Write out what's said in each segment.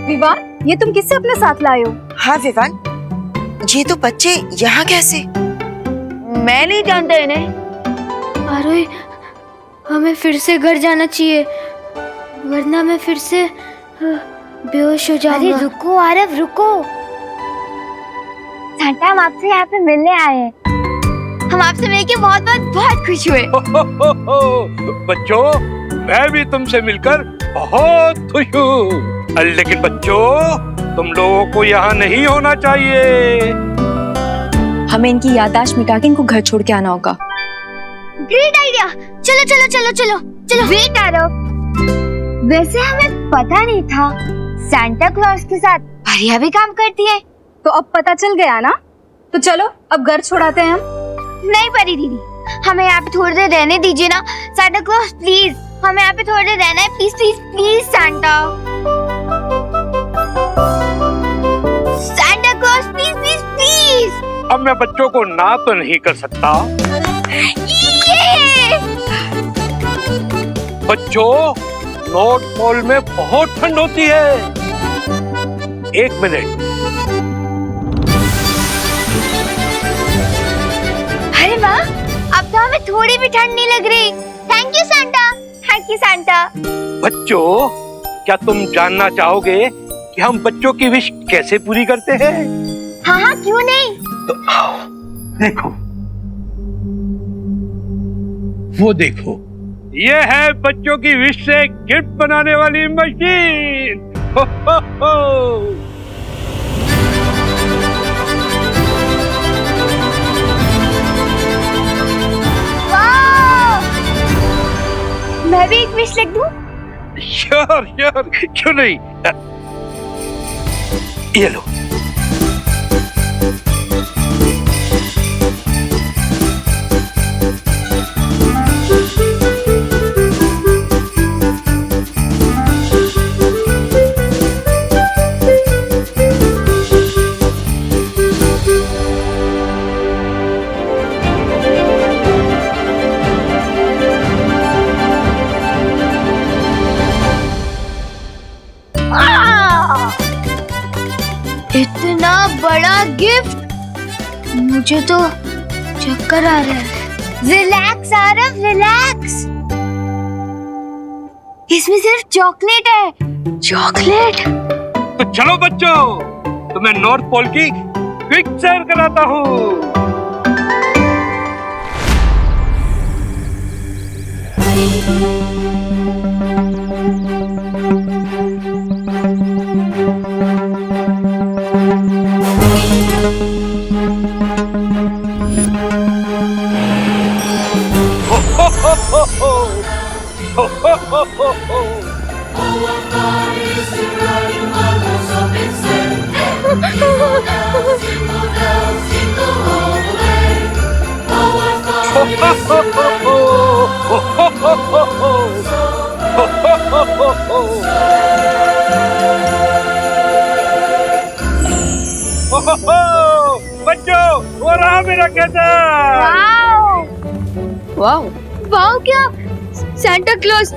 विवान, ये तुम किससे अपने साथ लाए हो? हाँ विवान, ये तो बच्चे यहाँ कैसे? मैं नहीं जानता इन्हें। अरे हमें फिर से घर जाना चाहिए, वरना मैं फिर से बेहोश हो जाऊंगा। अरे रुको आरव, रुको। सांता, हम आपसे यहाँ पे मिलने आए हैं। हम आपसे मिलके बहुत बहुत बहुत खुश हुए। बच्चों, मैं भी तुमसे मिलकर बहुत खुश हूँ। लेकिन बच्चों, तुम लोगों को यहाँ नहीं होना चाहिए। हमें इनकी याददाश्त मिटा के इनको घर छोड़ के आना होगा। Great idea. चलो चलो चलो चलो चलो। वेट आरव, वैसे हमें पता नहीं था सांता क्लॉज के साथ परियां भी काम करती है। तो अब पता चल गया ना, तो चलो अब घर छोड़ाते हैं हम। नहीं परी दीदी, हमें यहाँ पे थोड़ी देर रहने दीजिए ना। सांता क्लॉज प्लीज, हमें यहाँ पे थोड़ी देर रहना है। Please please please Santa. Santa Claus please please please. अब मैं बच्चों को ना तो नहीं कर सकता। बच्चों, नॉर्थ पोल में बहुत ठंड होती है। एक मिनट। अरे वाह, अब तो हमें थोड़ी भी ठंड नहीं लग रही। Thank you Santa, thank you Santa. बच्चों, क्या तुम जानना चाहोगे कि हम बच्चों की विश कैसे पूरी करते हैं? हाँ हाँ, क्यों नहीं। तो आओ, देखो, वो देखो, ये है बच्चों की विश से गिफ्ट बनाने वाली मशीन। हो हो हो। मैं भी एक विश लिख दूं? श्योर श्योर, क्यों नहीं। ये लो। इतना बड़ा गिफ्ट, मुझे तो चक्कर आ रहा है। Relax Aarav, relax. इसमें सिर्फ चॉकलेट है। चॉकलेट? तो चलो बच्चों, तुम्हें नॉर्थ पोल की क्विक सैर कराता हूँ। बच्चों, वो रहा मेरा कहता। वाओ वाओ, क्या सांता क्लॉज,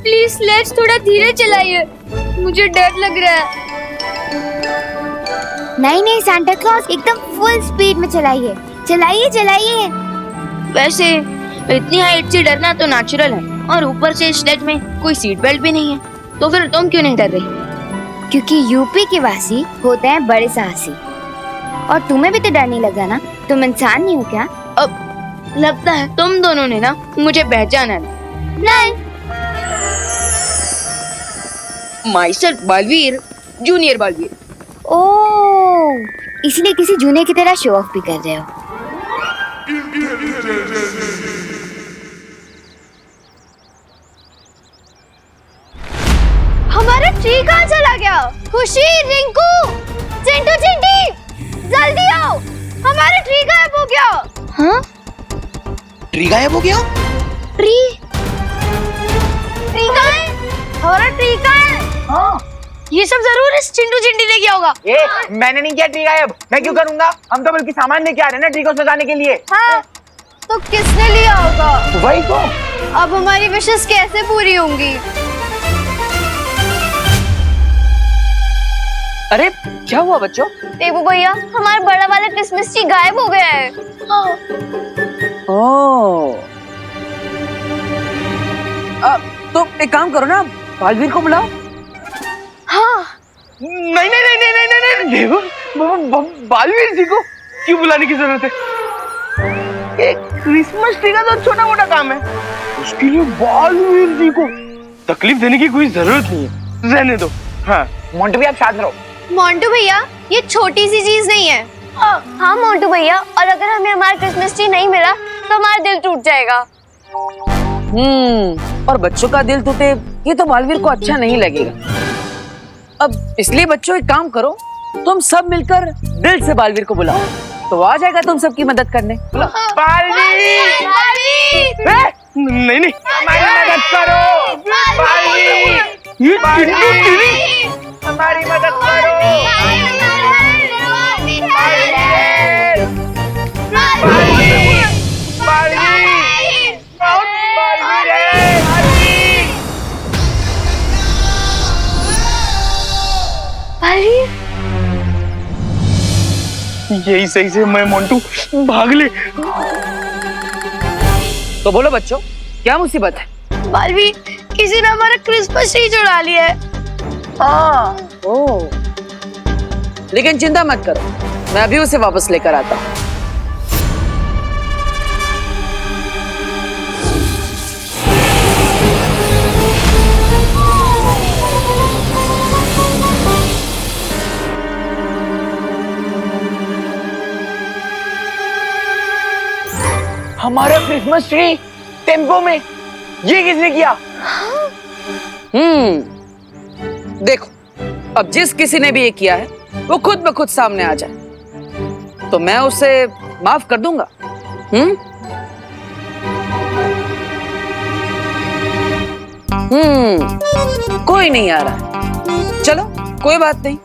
प्लीज लेट्स थोड़ा धीरे चलाइए, मुझे डर लग रहा है। नहीं नहीं सांता क्लॉज, एकदम फुल स्पीड में चलाइए, चलाइए चलाइए। वैसे इतनी हाइट से डरना तो नेचुरल है, और ऊपर से स्लेज में कोई सीट बेल्ट भी नहीं है, तो फिर तुम क्यों नहीं डर रही? क्योंकि यूपी के वासी होते हैं बड़े साहसी, और तुम्हें भी तो डर नहीं लगा ना? तुम इंसान नहीं हो क्या? अब लगता है तुम दोनों ने ना मुझे पहचाना नहीं। Myself Balveer, junior Balveer. Oh, इसलिए किसी जूनियर की तरह शो ऑफ भी कर रहे हो। हमारा ट्री कहाँ चला गया? खुशी, रिंकू, चिंटू, चिंटी, जल्दी आओ, हमारा ट्री गायब हो गया। हाँ? ट्री गायब हो गया? ट्री कहाँ है? हमारा ट्री कहाँ है? हाँ, ये सब जरूर इस चिंटू चिंटी ने किया होगा। मैंने नहीं किया ट्री गायब, मैं क्यों करूंगा? हम तो बल्कि सामान लेके आ रहे हैं ना ट्री को सजाने के लिए। हाँ, तो किसने लिया होगा? वही तो। अब हमारी विशेष कैसे पूरी होंगी? अरे क्या हुआ बच्चों? टेबू भैया, हमारा बड़ा वाला क्रिसमस ट्री गायब हो गया है। ओह, तो एक काम करो ना, बालवीर को बुलाओ। हाँ। नहीं नहीं नहीं नहीं नहीं नहीं देखो, बालवीर जी को क्यों बुलाने की जरूरत है? ये क्रिसमस ट्री का तो छोटा मोटा काम है, उसके लिए बालवीर जी को तकलीफ देने की कोई जरूरत नहीं है, रहने दो। हाँ मोंटू भी आप शांत रहो। मोंटू भैया, ये छोटी सी चीज नहीं है। हाँ मोंटू भैया, और अगर हमें हमारा क्रिसमस ट्री नहीं मिला तो हमारा दिल टूट जाएगा। और बच्चों का दिल टूटे ये तो बालवीर को अच्छा नहीं लगेगा। अब इसलिए बच्चों एक काम करो, तुम सब मिलकर दिल से बालवीर को बुलाओ, तो आ जाएगा तुम सबकी मदद करने। बालवीर! नहीं नहीं, हमारी मदद करो बालवीर! ये चिंटू टीवी, हमारी मदद करो यही सही से मैं मोंटू भाग ले। तो बोलो बच्चों, क्या मुसीबत है? बालवीर, किसी ने हमारा क्रिसमस ट्री चुरा लिया है। ओह, लेकिन चिंता मत करो, मैं अभी उसे वापस लेकर आता हूँ। हमारा क्रिसमस ट्री टेम्पो में, ये किसने किया? देखो, अब जिस किसी ने भी ये किया है वो खुद ब खुद सामने आ जाए तो मैं उसे माफ कर दूंगा। कोई नहीं आ रहा, चलो कोई बात नहीं,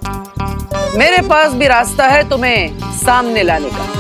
मेरे पास भी रास्ता है तुम्हें सामने लाने का।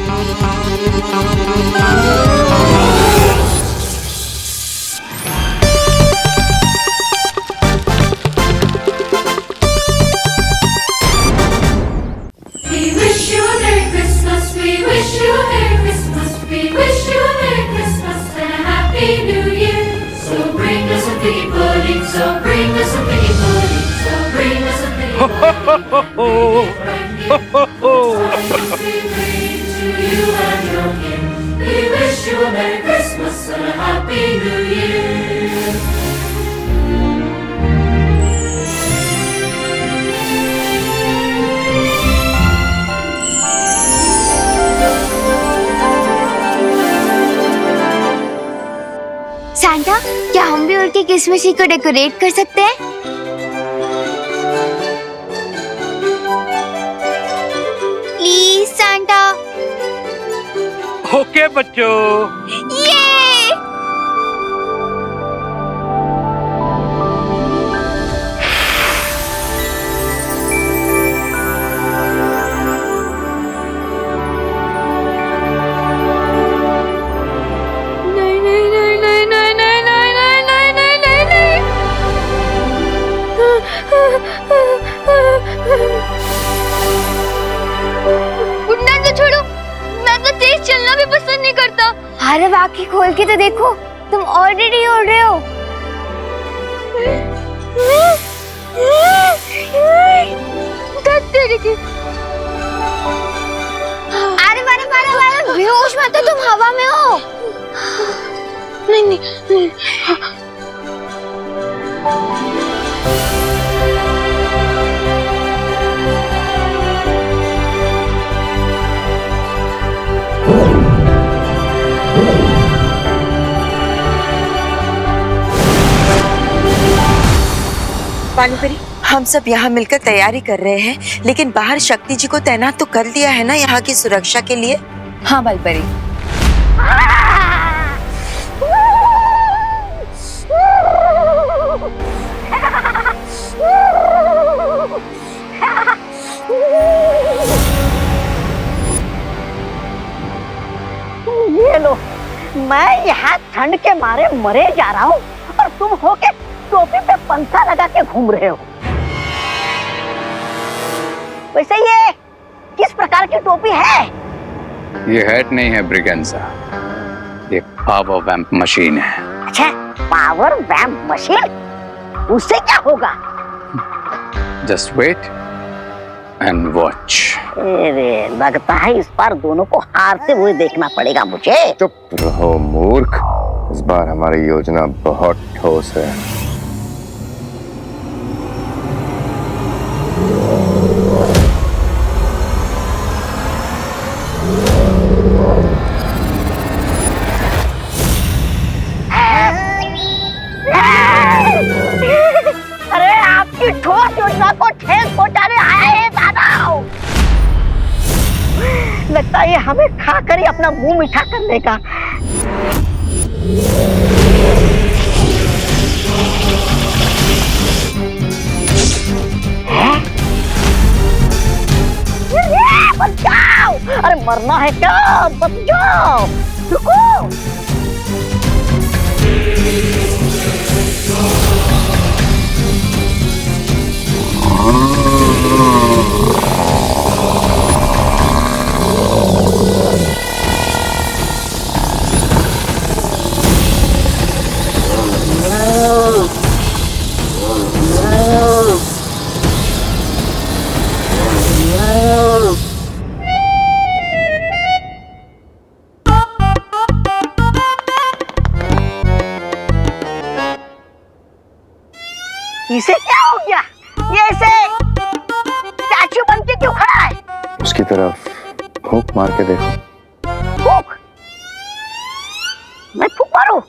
सैंटा, क्या हम भी उनके क्रिसमस ट्री को डेकोरेट कर सकते हैं? Please Santa. ओके बच्चों। ये उड़ना तो छोड़ो, मैं तो तेज चलना भी पसंद नहीं करता। अरे आंखें खोल के तो देखो, तुम ऑलरेडी उड़ रहे हो। अरे बारे बारे बारे, बेहोश मत हो, तुम हवा में हो। नहीं नहीं, पानीपरी, हम सब यहाँ मिलकर तैयारी कर रहे हैं, लेकिन बाहर शक्ति जी को तैनात तो कर दिया है ना यहाँ की सुरक्षा के लिए। हाँ बालपरी, ये लो, मैं यहाँ ठंड के मारे मरे जा रहा हूँ और तुम हो के टोपी पे पंखा लगा के घूम रहे हो। वैसे ये किस प्रकार की टोपी है? ये हेड नहीं है ब्रिगेंजा, ये पावर वैम्प मशीन है। अच्छा, पावर वैम्प मशीन? उससे क्या होगा? Just wait and watch. अरे लगता है इस बार दोनों को हारते हुए देखना पड़ेगा मुझे। चुप रहो मूर्ख, इस बार हमारी योजना बहुत ठोस है। अरे आपकी ठोस योजना को ठेस पहुंचाने आया है दादा। लगता है हमें खाकर ही अपना मुंह मीठा कर लेगा। बचाओ! अरे मरना है क्या? बच जाओ, रुको। इसे क्या हो गया? ये ऐसे स्टैचू बन के क्यों खड़ा है? उसकी तरफ फूंक मार के देखो। फूंक? मैं फूंक मारूं?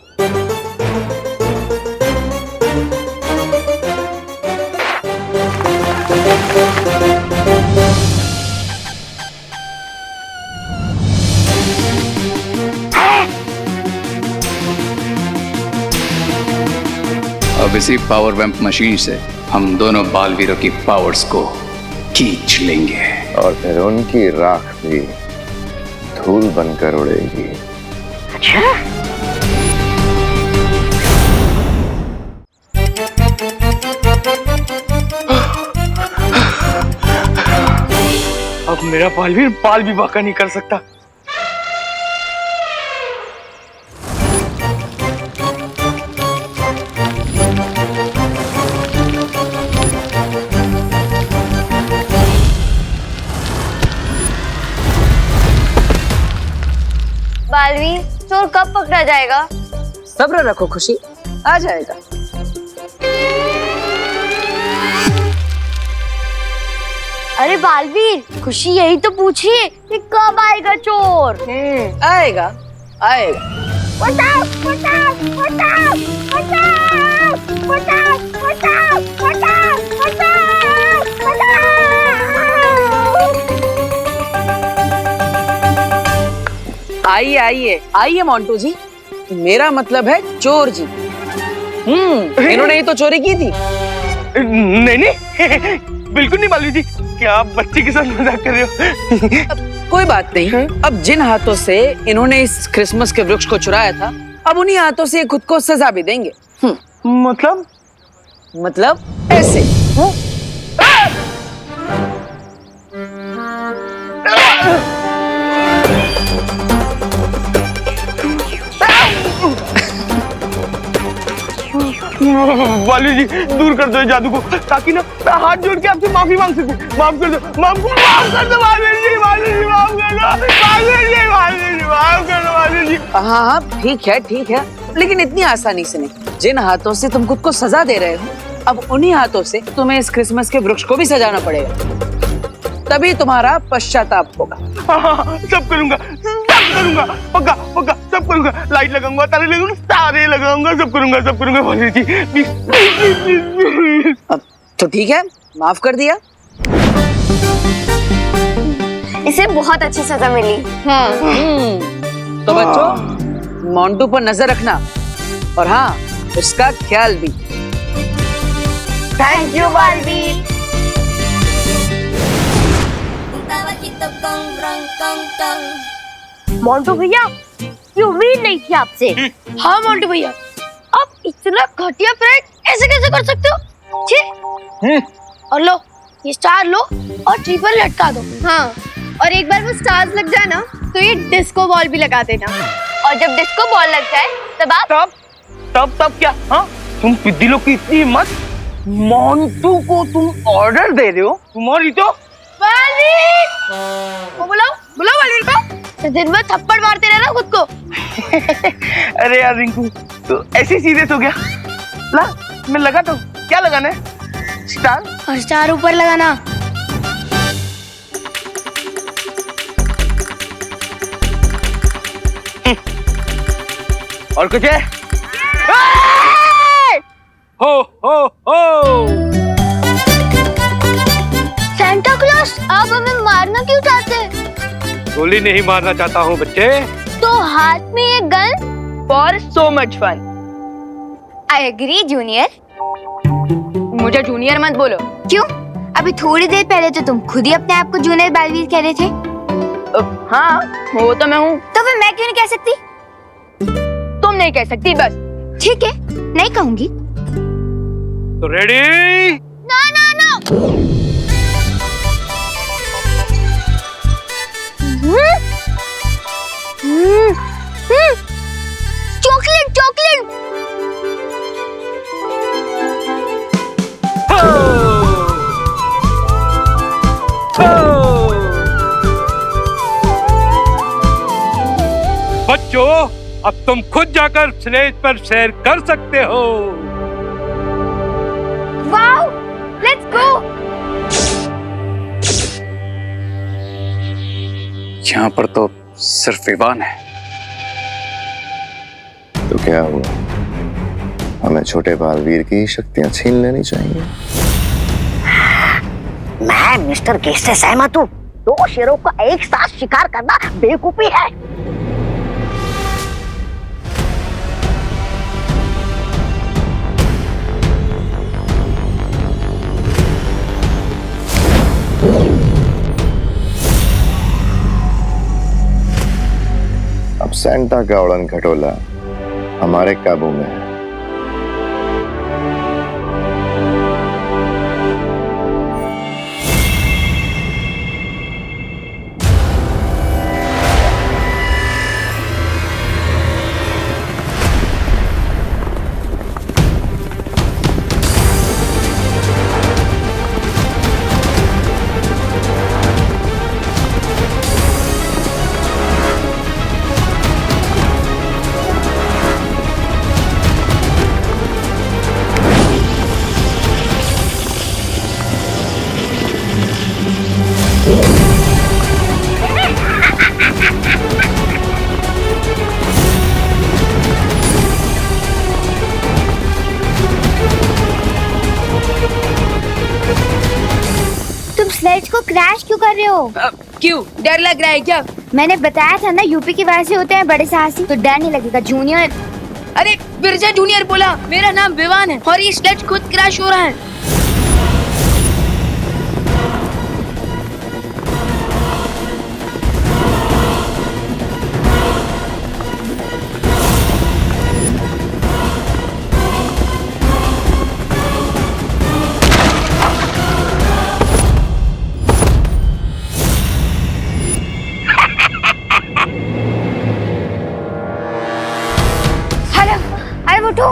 अब इसी पावर वैम्प मशीन से हम दोनों बालवीरों की पावर्स को खींच लेंगे और फिर उनकी राख भी धूल बनकर उड़ेगी। अच्छा, अब मेरा बालवीर बाल भी बांका नहीं कर सकता। बालवीर, चोर कब पकड़ा जाएगा? सब्र रखो खुशी, आ जाएगा। अरे बालवीर, खुशी यही तो पूछी है कि कब आएगा चोर? आएगा आएगा। बचाओ, बचाओ, बचाओ, बचाओ, बचाओ, बचाओ, बचाओ, बचाओ, बचाओ। आइए आइए आइए मोंटू जी, मेरा मतलब है चोर जी। इन्होंने ही तो चोरी की थी। नहीं नहीं, बिल्कुल नहीं बालवीर जी, क्या आप बच्चे के साथ मजाक कर रहे हो? कोई बात नहीं। अब जिन हाथों से इन्होंने इस क्रिसमस के वृक्ष को चुराया था, अब उन्हीं हाथों से खुद को सजा भी देंगे। मतलब ऐसे। बालवीर जी, दूर कर दो जादू को, ताकि ना मैं हाथ जोड़ के आपसे माफी मांग सकूं। माफ कर दो, माफ कर दो बालवीर जी, बालवीर जी माफ कर दो, बालवीर जी, बालवीर जी माफ कर दो बालवीर जी। हाँ ठीक है, लेकिन इतनी आसानी से नहीं। जिन हाथों से तुम खुद को सजा दे रहे हो, अब उन्हीं हाथों से तुम्हें इस क्रिसमस के वृक्ष को भी सजाना पड़ेगा, तभी तुम्हारा पश्चाताप होगा। हाँ, सब करूंगा, पक्का पक्का सब करूंगा। लाइट लगाऊंगा, तारे लगाऊंगा, तारे लगाऊंगा, सब करूंगा बालवीर जी, प्लीज। अब तो ठीक है, माफ कर दिया। इसे बहुत अच्छी सजा मिली। तो बच्चों, मोंटू पर नजर रखना, और हाँ, उसका ख्याल भी। Thank you Baalveer. मोंटू भैया ये उम्मीद नहीं थी आपसे। हाँ मोंटू भैया, आप इतना घटिया प्रैंक ऐसे कैसे कर सकते हो? छी। और लो ये स्टार लो और ट्री पर लटका दो। हाँ, और एक बार वो स्टार्स लग जाए ना तो ये डिस्को बॉल भी लगा देना, और जब डिस्को बॉल लग जाए तब आप तब क्या? हाँ, तुम पिद्दी लोग की इतनी हिम्मत, मोंटू को तुम ऑर्डर दे रहे हो? तुम्हारी तो बुलाओ बलवीर को, दिन भर थप्पड़ मारते रहना खुद को। अरे यार रिंकू, तो ऐसे सीरियस हो गया? ला मैं लगा तो क्या लगाना है? स्टार? और स्टार ऊपर लगाना। और कुछ है? हो हो हो। सेंटा क्लॉस आप हमें मारना क्यों चाहते हैं? गोली नहीं मारना चाहता हूँ बच्चे। तो हाथ में ये gun? For so much fun. I agree junior. मुझे जूनियर मत बोलो। क्यों? अभी थोड़ी देर पहले तो तुम खुद ही अपने आप को जूनियर बालवीर कह रहे थे। हाँ वो तो मैं हूँ। तो फिर मैं क्यों नहीं कह सकती? तुम नहीं कह सकती बस। ठीक है, नहीं कहूंगी। तो रेडी? ना ना ना। Chocolate chocolate. हो हो। बच्चों, अब तुम खुद जाकर स्टेज पर सैर कर सकते हो। Wow, let's go. यहाँ पर तो सिर्फ विवान है। तो क्या हुआ, हमें छोटे बालवीर की शक्तियां छीन लेनी चाहिए? मैं मिस्टर गेस्ट से सहमत हूँ। दो शेरों का एक साथ शिकार करना बेवकूफी है। अब सेंटा का उड़न खटोला हमारे काबू में है। स्लेज को क्रैश क्यों कर रहे हो? क्यों, डर लग रहा है क्या? मैंने बताया था ना, यूपी के वैसे होते हैं बड़े साहसी, तो डर नहीं लगेगा जूनियर। अरे बिरजा जूनियर बोला, मेरा नाम विवान है और ये स्लेज खुद क्रैश हो रहा है। उठो।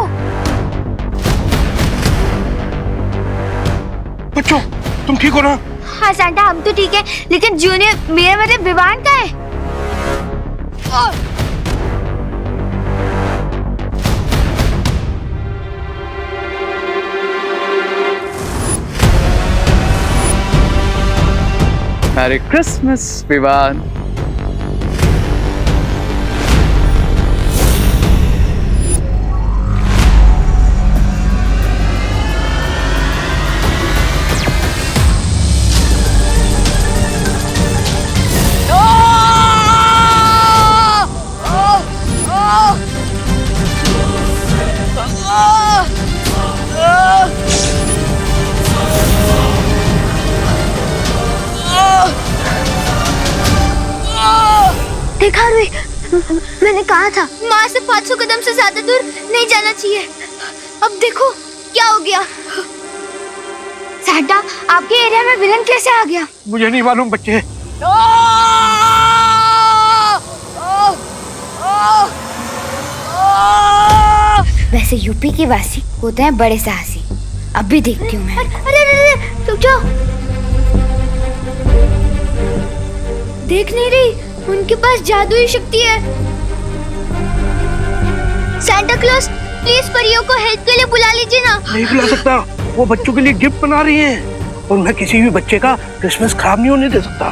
बच्चों, तुम ठीक हो ना? हाँ सेंटा, हम तो ठीक है, लेकिन जूनियर, मेरा मतलब विवान का है। Merry Christmas Vivaan. देखा रुई, मैंने कहा था माँ से 500 कदम से ज्यादा दूर नहीं जाना चाहिए। अब देखो क्या हो गया। सैंटा, आपके एरिया में विलन कैसे आ गया? मुझे नहीं मालूम बच्चे। वैसे यूपी के वासी होते हैं बड़े साहसी। अब भी देखती हूँ मैं। अरे अरे रुक जाओ। देख नहीं रही, उनके पास जादुई शक्ति है। सैंटा क्लॉज, प्लीज परियों को हेल्प के लिए बुला लीजिए ना। नहीं बुला सकता, वो बच्चों के लिए गिफ्ट बना रही हैं और मैं किसी भी बच्चे का क्रिसमस खराब नहीं होने दे सकता।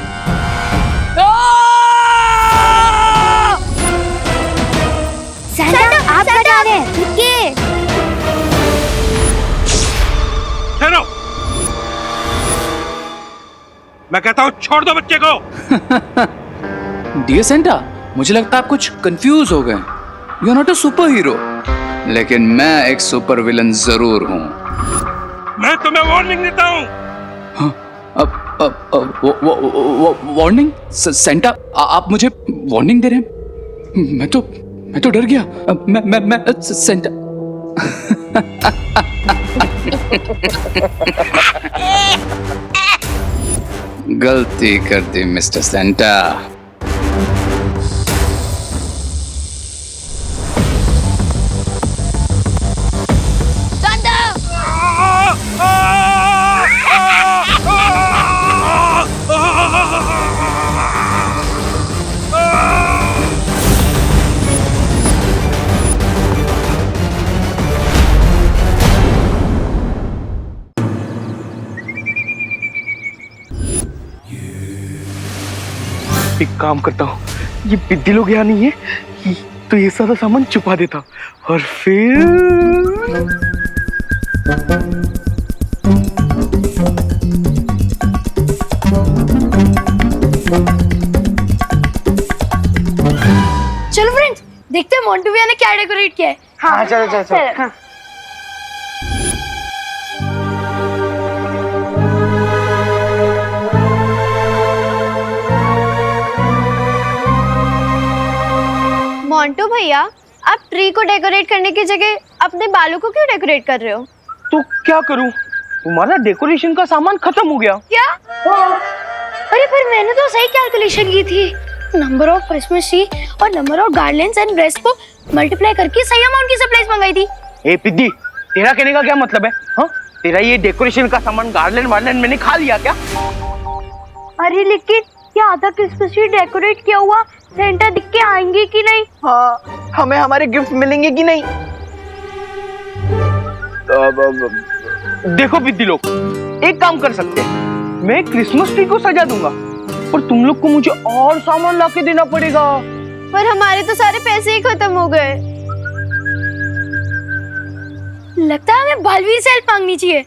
सैंटा, आप क्या जा रहे हैं? रुकिए। ठहरो, मैं कहता हूँ छोड़ दो बच्चे को। डियर सेंटा, मुझे लगता है आप कुछ कंफ्यूज हो गए। You are not a super hero, लेकिन मैं एक सुपर विलन जरूर हूँ। मैं तुम्हें वार्निंग देता हूँ। वार्निंग? सेंटा, आप मुझे वार्निंग दे रहे हैं? मैं तो डर गया। मैं सेंटा। गलती कर दी मिस्टर सेंटा। एक काम करता हूँ, ये बिद्दी लोग यहाँ नहीं है तो ये सारा सामान छुपा देता और फिर चलो फ्रेंड्स, देखते हैं मोंटू भैया ने क्या डेकोरेट किया है। हाँ चलो चलो चलो। हाँ। मोंटू भैया, आप ट्री को डेकोरेट करने की जगह अपने बालों को क्यों डेकोरेट कर रहे हो? तो क्या करूं, तुम्हारा डेकोरेशन का सामान खत्म हो गया। क्या? अरे पर मैंने तो सही कैलकुलेशन की थी। नंबर ऑफ क्रिसमस ट्री और number of garlands and rest को मल्टीप्लाई करके सही अमाउंट की सप्लाईज मंगाई थी। ए पिद्दी, तेरा कहने का क्या मतलब है? हाँ, तेरा ये डेकोरेशन का सामान गार्लैंड वार्लैंड मैंने खा लिया क्या? अरे लेकिन क्या आधा क्रिसमस ट्री डेकोरेट किया हुआ सेंटा दिख के आएंगे कि नहीं? हाँ, हमें हमारे गिफ्ट मिलेंगे कि नहीं? देखो बिद्दी लोग, एक काम कर सकते हैं, मैं क्रिसमस ट्री को सजा दूंगा और तुम लोग को मुझे और सामान लाके देना पड़ेगा। पर हमारे तो सारे पैसे ही खत्म हो गए। लगता है हमें बालवीर से हेल्प मांगनी चाहिए।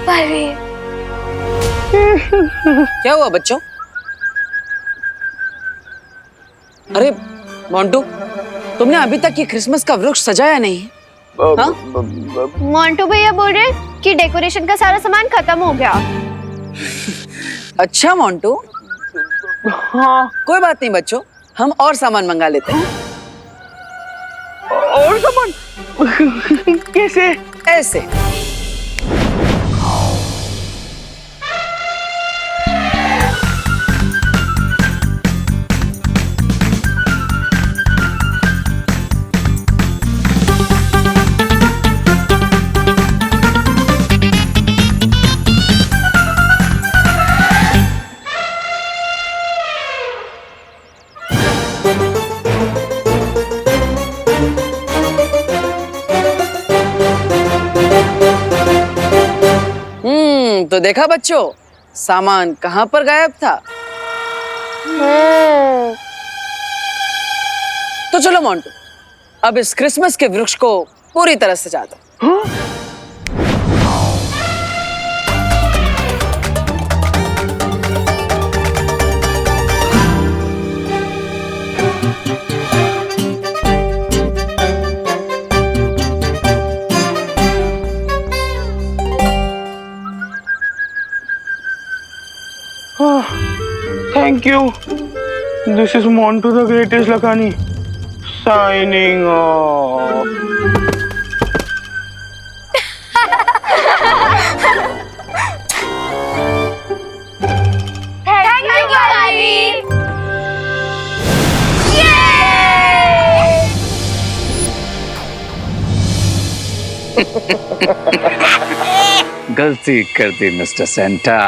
बालवीर? क्या हुआ बच्चों? अरे मोंटू, तुमने अभी तक ये क्रिसमस का वृक्ष सजाया नहीं है? हाँ? मोंटू भैया बोल रहे कि डेकोरेशन का सारा सामान खत्म हो गया। अच्छा मोंटू, हाँ, कोई बात नहीं बच्चों, हम और सामान मंगा लेते हैं। और सामान? कैसे? ऐसे। तो देखा बच्चों, सामान कहाँ पर गायब था। तो चलो मोंटू, अब इस क्रिसमस के वृक्ष को पूरी तरह सजा दो। Thank you. This is Montu the Greatest Lakhani signing off. Thank you, Barbie. गलती कर दी mister Santa.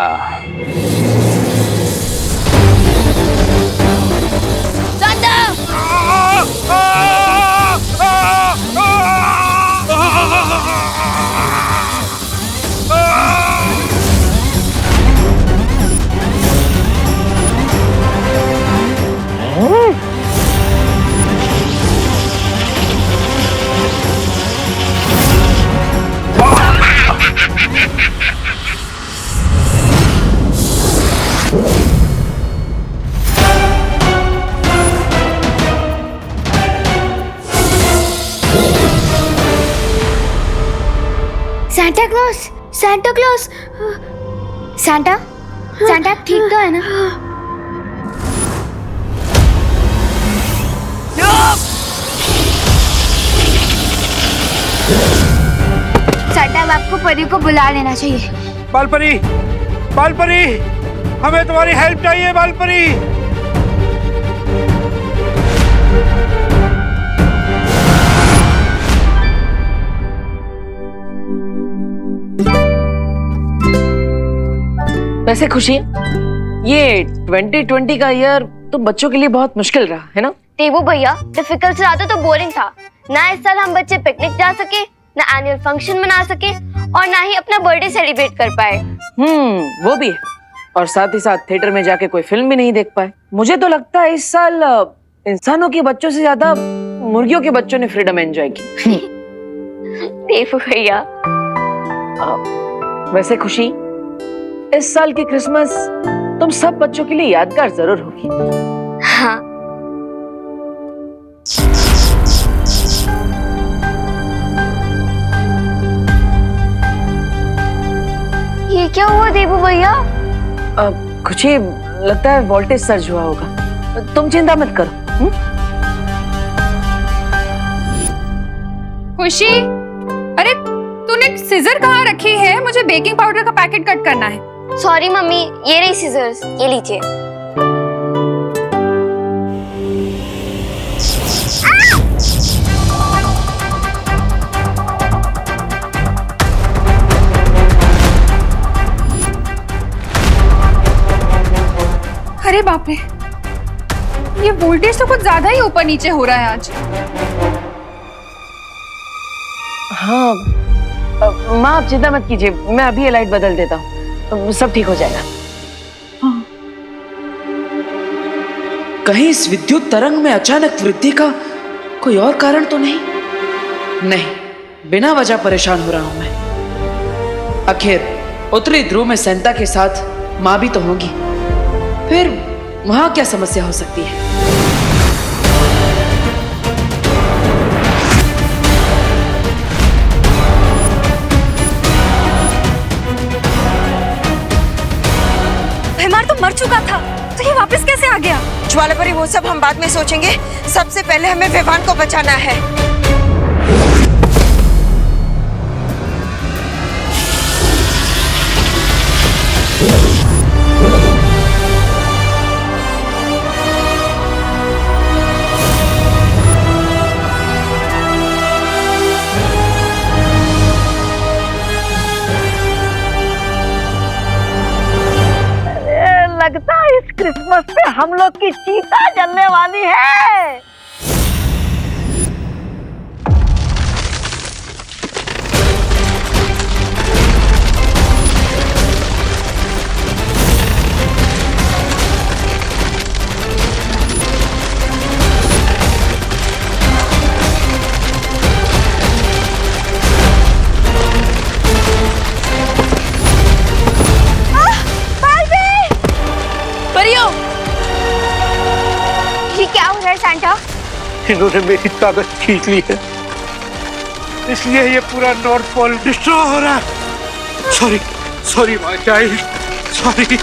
Santa Claus, Santa Claus, Santa, Santa ठीक तो है ना? सैंटा, अब आपको परी को बुला लेना चाहिए. बालपरी, बालपरी, हमें तुम्हारी हेल्प चाहिए बालपरी. वैसे खुशी, ये 2020 का ईयर तो बच्चों के लिए बहुत मुश्किल रहा है ना? देवू भैया, डिफिकल्ट से ज्यादा तो बोरिंग था ना. इस साल हम बच्चे पिकनिक जा सके, ना एनुअल फंक्शन मना सके, और ना ही अपना बर्थडे सेलिब्रेट कर पाए. वो भी है. और साथ ही साथ थिएटर में जाके कोई फिल्म भी नहीं देख पाए. मुझे तो लगता है इस साल इंसानों के बच्चों से ज्यादा मुर्गियों के बच्चों ने फ्रीडम एंजॉय की. देवू भैया, वैसे खुशी, इस साल की क्रिसमस तुम सब बच्चों के लिए यादगार जरूर होगी. हाँ. ये क्या हुआ देवू भैया? खुशी, लगता है वोल्टेज सर्ज हुआ होगा. तुम चिंता मत करो. खुशी, अरे तूने सीजर कहाँ रखी है? मुझे बेकिंग पाउडर का पैकेट कट करना है. सॉरी मम्मी, ये रही सीजर्स, ये लीजिए. अरे बाप रे, ये वोल्टेज तो कुछ ज्यादा ही ऊपर नीचे हो रहा है आज. हाँ, माँ आप चिंता मत कीजिए, मैं अभी ये लाइट बदल देता हूँ, सब ठीक हो जाएगा. हाँ. कहीं इस विद्युत तरंग में अचानक वृद्धि का कोई और कारण तो नहीं? नहीं, बिना वजह परेशान हो रहा हूं मैं. आखिर उत्तरी ध्रुव में सेंटा के साथ माँ भी तो होगी, फिर वहां क्या समस्या हो सकती है? भैमार तो मर चुका था, तो ये वापस कैसे आ गया? ज्वालापरी, वो सब हम बाद में सोचेंगे. सबसे पहले हमें विवान को बचाना है. लगता है इस क्रिसमस पे हम लोग की चीता जलने वाली है. ये क्या हो रहा है सैंटा? इन्होंने मेरी ताकत खींच ली है, इसलिए ये पूरा नॉर्थ पोल डिस्ट्रॉय हो रहा है. Sorry, sorry my child, sorry.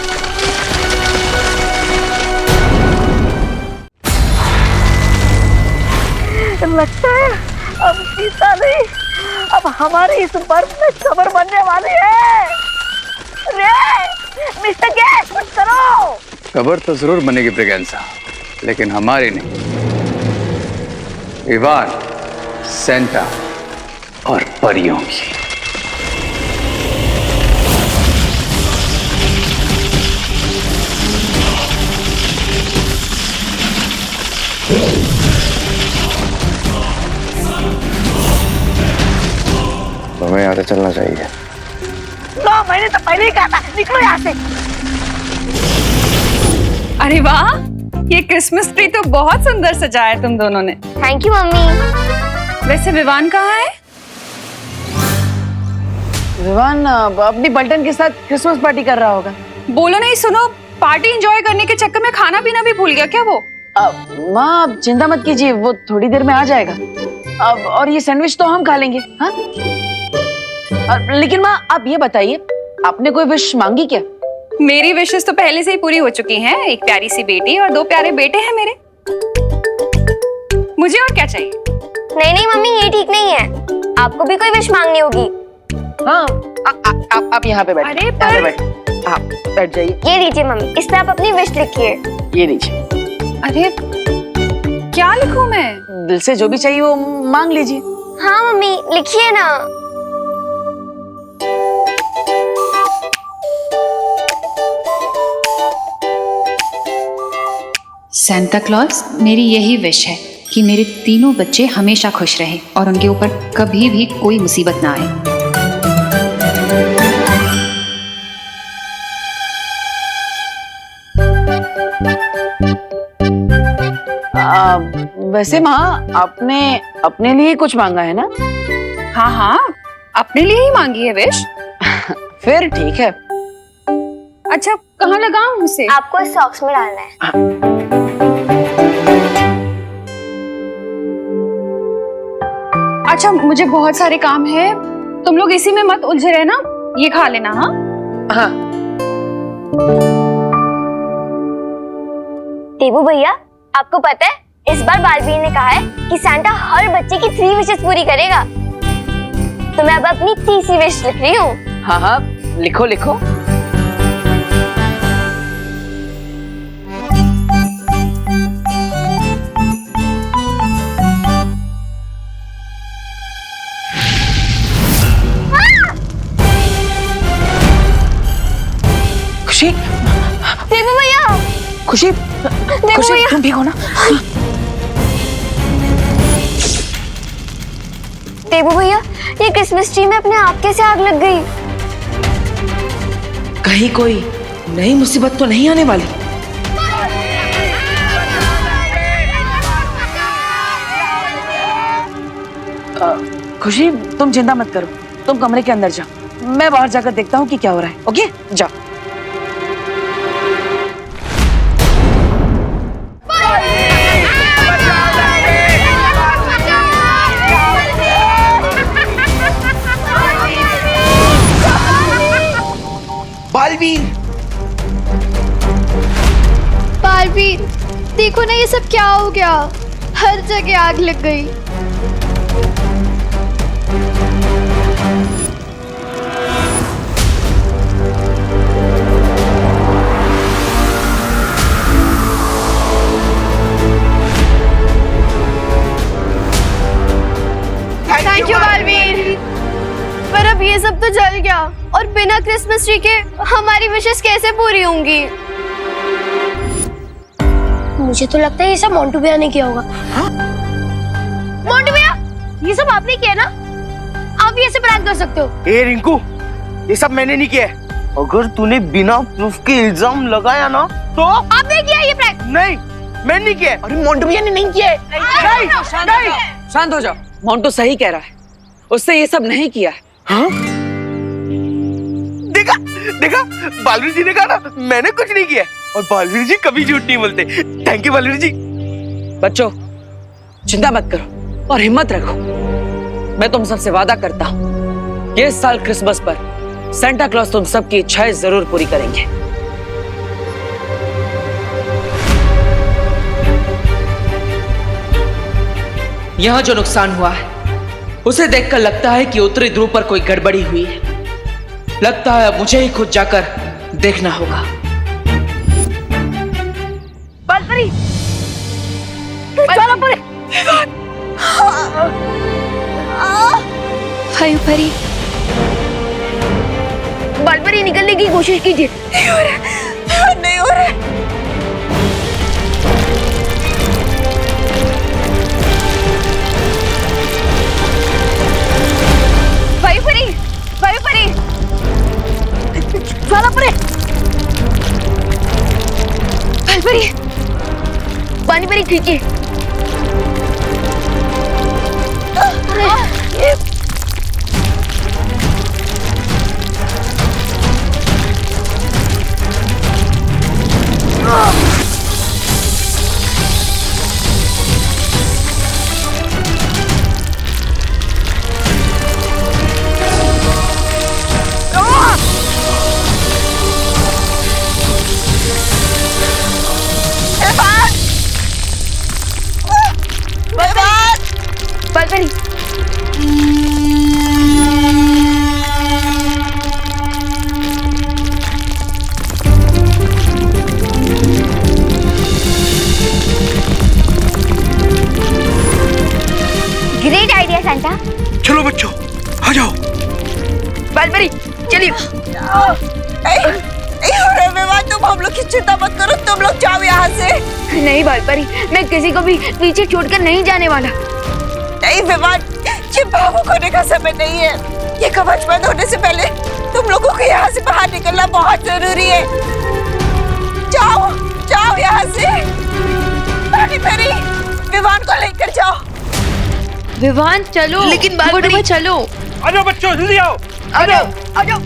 लगता है अब सीता नहीं, अब हमारे इस बर्फ में कब्र बनने वाली है। रे मिस्टर गैस, कुछ करो। कब्र तो जरूर बनेगी ब्रिगेंसा, लेकिन हमारी नहीं। इवान, सेंटा और परियों की। हमें यहाँ से चलना चाहिए। नो, मैंने तो पहले ही कहा था, निकलो यहाँ से। अरे वाह, ये क्रिसमस ट्री तो बहुत सुंदर सजाया है तुम दोनों ने। Thank you mummy. वैसे विवान कहाँ है? विवान अपनी पलटन के साथ क्रिसमस पार्टी कर रहा होगा। बोलो नहीं, सुनो, पार्टी एंजॉय करने के चक्कर में खाना पीना भी भूल गया क्या वो? माँ आप चिंता मत कीजिए, वो थोड़ी देर में आ जाएगा। अब और ये सैंडविच तो हम खा लेंगे। हाँ, लेकिन माँ आप ये बताइए, आपने कोई विश मांगी क्या? मेरी विशेस तो पहले से ही पूरी हो चुकी हैं। एक प्यारी सी बेटी और 2 प्यारे बेटे हैं मेरे। मुझे और क्या चाहिए? नहीं नहीं मम्मी, ये ठीक नहीं है, आपको भी कोई विश मांगनी होगी। हाँ, आप यहाँ पे बैठ। अरे यहाँ पे बैठ, हाँ बैठ जाइए। ये लीजिए मम्मी, इस पे आप अपनी विश लिखिए। ये लीजिए। अरे क्या लिखूं मैं? दिल से जो भी चाहिए वो मांग लीजिए। हाँ मम्मी, लिखिए ना। सेंटा क्लॉज, मेरी यही विश है कि मेरे तीनों बच्चे हमेशा खुश रहें और उनके ऊपर कभी भी कोई मुसीबत ना आए। वैसे माँ आपने अपने लिए कुछ मांगा है ना? हाँ हाँ, अपने लिए ही मांगी है विश। फिर ठीक है। अच्छा, कहाँ लगाऊं उसे? आपको इस सॉक्स में डालना है। अच्छा, मुझे बहुत सारे काम है, तुम लोग इसी में मत उलझे रहना, ये खा लेना। हाँ हाँ। देबू भैया, आपको पता है इस बार बालवीर ने कहा है कि सैंटा हर बच्चे की 3 विशेस पूरी करेगा। तो मैं अब अपनी 3री विश लिख रही हूँ। हाँ हाँ, लिखो लिखो। खुशी, देबू भैया, खुशी, खुशी तुम भीगो ना। देबू भैया, ये क्रिसमस ट्री में अपने आप कैसे आग लग गई? कहीं कोई नई मुसीबत तो नहीं आने वाली? खुशी तुम चिंता मत करो, तुम कमरे के अंदर जाओ, मैं बाहर जाकर देखता हूँ कि क्या हो रहा है। ओके, जाओ। बालवीर, बालवीर, देखो ना ये सब क्या हो गया, हर जगह आग लग गई। Thank you Baalveer. पर अब ये सब तो जल गया और बिना क्रिसमस ट्री के हमारी विशेस कैसे पूरी होंगी? मुझे तो लगता है ये सब मोंटू भैया ने किया होगा। हाँ? मोंटू भैया, ये सब आपने किया ना? आप ये सब प्रैंक कर सकते हो। ए रिंकू, ये सब मैंने नहीं किया। अगर तूने बिना प्रूफ के इल्जाम लगाया ना तो आपने किया ये प्रैंक? नहीं, मैंने नहीं किया। अरे मोंटू भैया ने नहीं किया। नहीं, शांत हो जाओ, मोंटू सही कह रहा है, उससे ये सब नहीं किया है। हाँ? देखा देखा, बालवीर जी ने कहा ना मैंने कुछ नहीं किया, और बालवीर जी कभी झूठ नहीं बोलते। थैंक यू बालवीर जी। बच्चों चिंता मत करो और हिम्मत रखो, मैं तुम सबसे वादा करता हूँ कि इस साल क्रिसमस पर सेंटा क्लॉज तुम सबकी इच्छाएं जरूर पूरी करेंगे। यहाँ जो नुकसान हुआ है उसे देखकर लगता है कि उत्तरी ध्रुव पर कोई गड़बड़ी हुई है। लगता है अब मुझे ही खुद जाकर देखना होगा। बालपरी, चलो परे। परी, बालपरी निकलने की कोशिश कीजिए। नहीं हो रहा, नहीं हो रहा। परी, चलो परे। बालपरी, पानी परी खींचिए। बालपरी, ग्रेट आइडिया सैंटा। चलो बच्चों, आ जाओ। बालपरी, चलिए। नहीं हो रहा विवान, तुम हम लोग की चिंता मत करो, तुम लोग जाओ यहाँ से। नहीं बालपरी, मैं किसी को भी पीछे छोड़कर नहीं जाने वाला। नहीं विवान, ये भावुक होने का समय नहीं है। ये कवच बंद होने से पहले तुम लोगों को यहाँ से बाहर निकलना बहुत जरूरी है। जाओ जाओ यहाँ से। परी, विवान को लेकर जाओ। विवान चलो। लेकिन बालपरी, चलो। आ जाओ बच्चों, जल्दी आओ। आ जाओ, आ जाओ।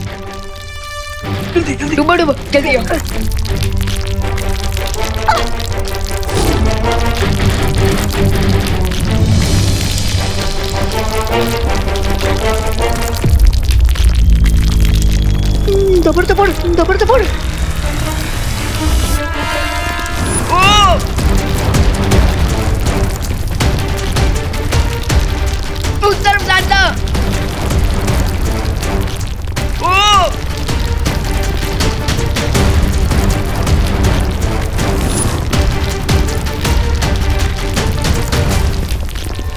जल्दी जल्दी। डूबो डूबो, जल्दी आओ। दबड़ दबड़ दबड़ दबड़। उस तरफ जाता।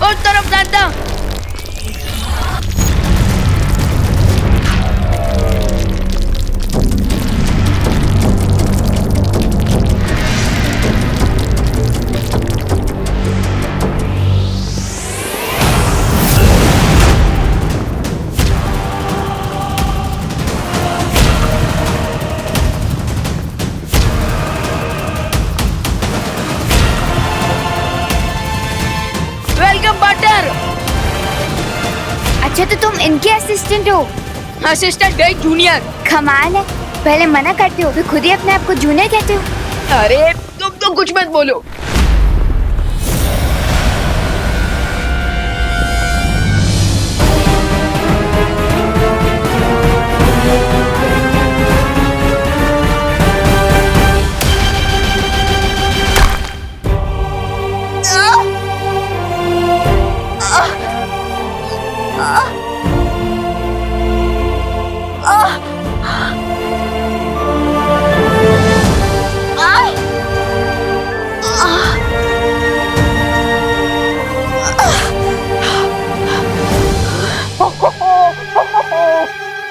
उस तरफ जाता। Welcome partner. अच्छा तो तुम इनके असिस्टेंट हो? असिस्टेंट है, जूनियर। कमाल है, पहले मना करते हो फिर खुद ही अपने आप को जूनियर कहते हो। अरे तुम तो कुछ मत बोलो।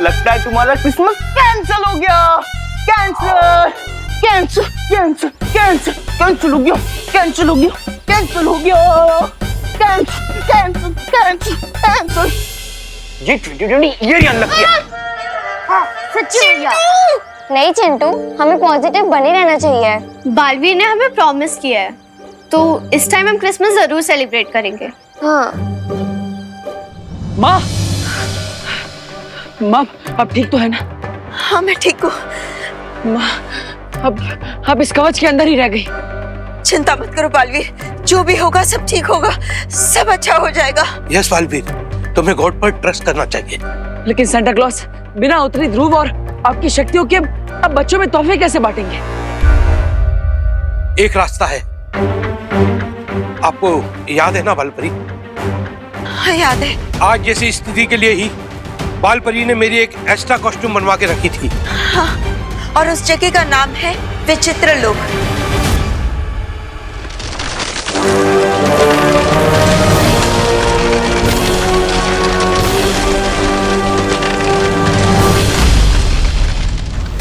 लगता है तुम्हारा क्रिसमस कैंसिल हो गया। Cancel cancel cancel cancel cancel हो गया, कैंसिल हो गया, कैंसिल हो गया, कैंसिल कैंसिल कैंसिल कैंसिल। ये 2020 ये अनलक किया। सच्ची भैया। नहीं चिंटू, हमें पॉजिटिव बने रहना चाहिए। बालवीर ने हमें प्रॉमिस किया है, तो इस टाइम हम क्रिसमस जरूर सेलिब्रेट करेंगे। हाँ। माँ, माँ अब ठीक तो है ना? हाँ मैं ठीक हूँ। माँ अब इस कवच के अंदर ही रह गई। चिंता मत करो बालवीर, जो भी होगा सब ठीक होगा, सब अच्छा हो जाएगा। यस बालवीर, तुम्हें गॉड पर ट्रस्ट करना चाहिए। लेकिन सेंटा क्लॉज बिना उत्तरी ध्रुव और आपकी शक्तियों के अब बच्चों में तोहफे कैसे बांटेंगे? एक रास्ता है, आपको याद है ना बालपरी, हाँ याद है। आज जैसी स्थिति के लिए ही बाल परी ने मेरी एक एक्स्ट्रा कॉस्ट्यूम बनवा के रखी थी। हाँ, और उस जगह का नाम है विचित्र लोक।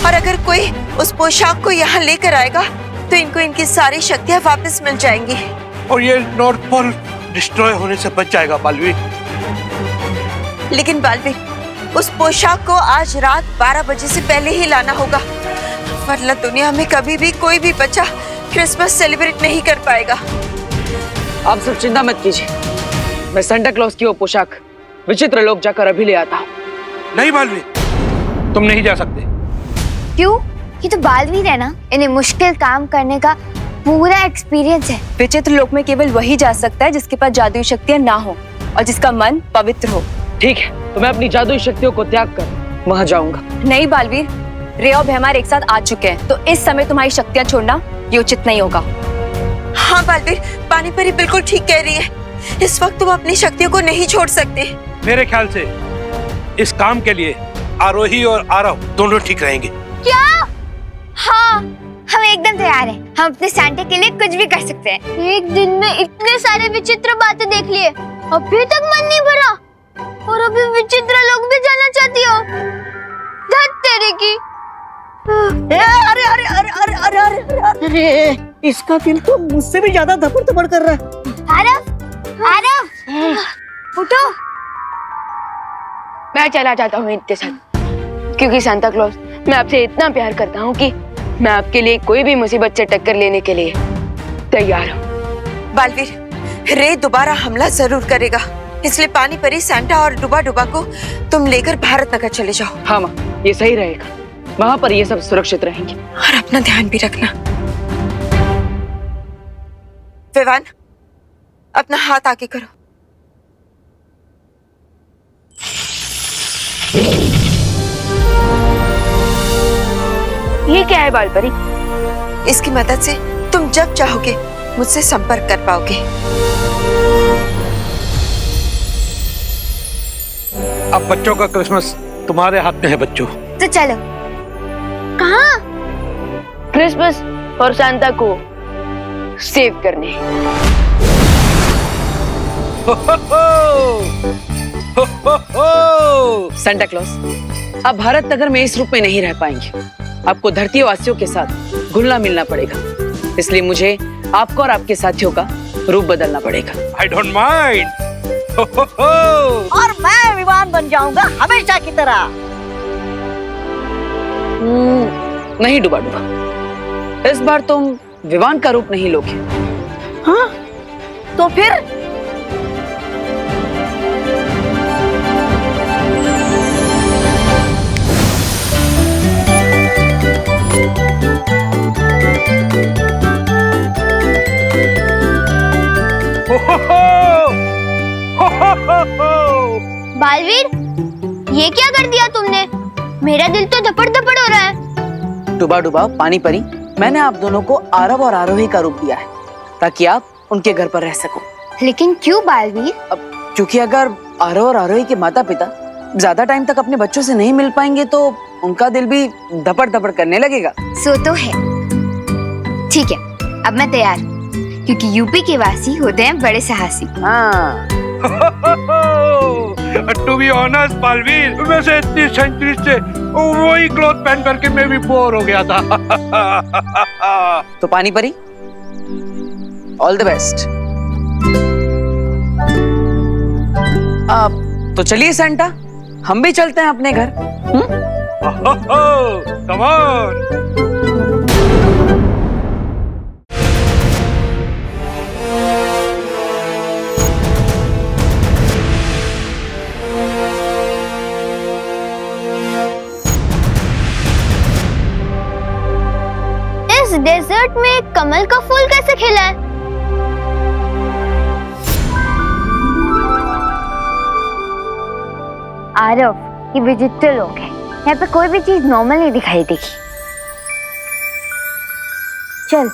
और अगर कोई उस पोशाक को यहाँ लेकर आएगा तो इनको इनकी सारी शक्तियाँ वापस मिल जाएंगी और ये नॉर्थ पोल डिस्ट्रॉय होने से बच जाएगा बालवीर। लेकिन बालवीर, उस पोशाक को आज रात 12 बजे से पहले ही लाना होगा, वरना दुनिया में कभी भी कोई भी बच्चा क्रिसमस सेलिब्रेट नहीं कर पाएगा। आप सब चिंता मत कीजिए, मैं सांता क्लॉज की वो पोशाक विचित्र लोक जाकर अभी ले आता हूँ। नहीं बालवीर, तुम नहीं जा सकते। क्यों? ये तो बालवीर है ना, इन्हें मुश्किल काम करने का पूरा एक्सपीरियंस है। विचित्र लोक में केवल वही जा सकता है जिसके पास जादुई शक्तियाँ ना हो और जिसका मन पवित्र हो। ठीक है, तो मैं अपनी जादुई शक्तियों को त्याग कर वहाँ जाऊंगा। नहीं बालवीर, रे और भैमार एक साथ आ चुके हैं, तो इस समय तुम्हारी शक्तियाँ छोड़ना ये उचित नहीं होगा। हाँ बालवीर, पानी परी बिल्कुल ठीक कह रही है। इस वक्त तुम अपनी शक्तियों को नहीं छोड़ सकते। मेरे ख्याल से इस काम के लिए आरोही और आरव दोनों ठीक रहेंगे। क्या? हाँ, हम एकदम तैयार हैं। हम अपने सांता के लिए कुछ भी कर सकते हैं। एक दिन में इतने सारे विचित्र बातें देख लिए, अभी तक मन नहीं भरा और अभी विचित्र लोग भी जाना चाहती हो। धत तेरे की। अरे अरे अरे अरे अरे अरे अरे, इसका दिल तो मुझसे भी ज्यादा धपड़ धपड़ कर रहा है। आरव, आरव, उठो। मैं चला जाता हूँ इनके साथ, क्योंकि सांता क्लॉज मैं आपसे इतना प्यार करता हूँ कि मैं आपके लिए कोई भी मुसीबत से टक्कर लेने के लिए तैयार हूँ। बालवीर, रे दोबारा हमला जरूर करेगा, इसलिए पानी परी, सांता और डुबा डुबा को तुम लेकर भारत नगर चले जाओ। हाँ माँ, ये सही रहेगा, वहाँ पर ये सब सुरक्षित रहेंगे। और अपना ध्यान भी रखना। विवान, अपना हाथ आगे करो। ये क्या है बालपरी? इसकी मदद से तुम जब चाहोगे मुझसे संपर्क कर पाओगे। अब बच्चों का क्रिसमस तुम्हारे हाथ में है बच्चों। तो चलो। कहाँ? क्रिसमस और सांता को सेव करने। सांता क्लॉज आप भारत नगर में इस रूप में नहीं रह पाएंगे, आपको धरती वासियों के साथ घुलना मिलना पड़ेगा, इसलिए मुझे आपको और आपके साथियों का रूप बदलना पड़ेगा। I don't mind. और मैं विवान बन जाऊंगा हमेशा की तरह। नहीं डुबा डुबा, इस बार तुम विवान का रूप नहीं लोगे। हाँ, तो फिर? बालवीर, ये क्या कर दिया तुमने? मेरा दिल तो धपड़ धपड़ हो रहा है। डुबा डुबा, पानी परी, मैंने आप दोनों को आरव और आरोही का रूप दिया है ताकि आप उनके घर पर रह सको। लेकिन क्यों बालवीर? अब क्योंकि अगर आरव और आरोही के माता पिता ज्यादा टाइम तक अपने बच्चों से नहीं मिल पाएंगे तो उनका दिल भी धपड़ धपड़ करने लगेगा। सो तो है। ठीक है, अब मैं तैयार, क्योंकि यूपी के वासी होते हैं बड़े साहसी। हाँ। To be honest, बालवीर, वैसे इतनी सेंचुरी से वही क्लॉथ पहन करके मैं भी बोर हो गया था। तो पानी परी, ऑल द बेस्ट। अब तो चलिए सांता, हम भी चलते हैं अपने घर। Come on. इस डेजर्ट में कमल का फूल कैसे खिला है? आरव, ये विचित्र लोग हैं। यहाँ पे कोई भी चीज नॉर्मल नहीं दिखाई देगी। चल।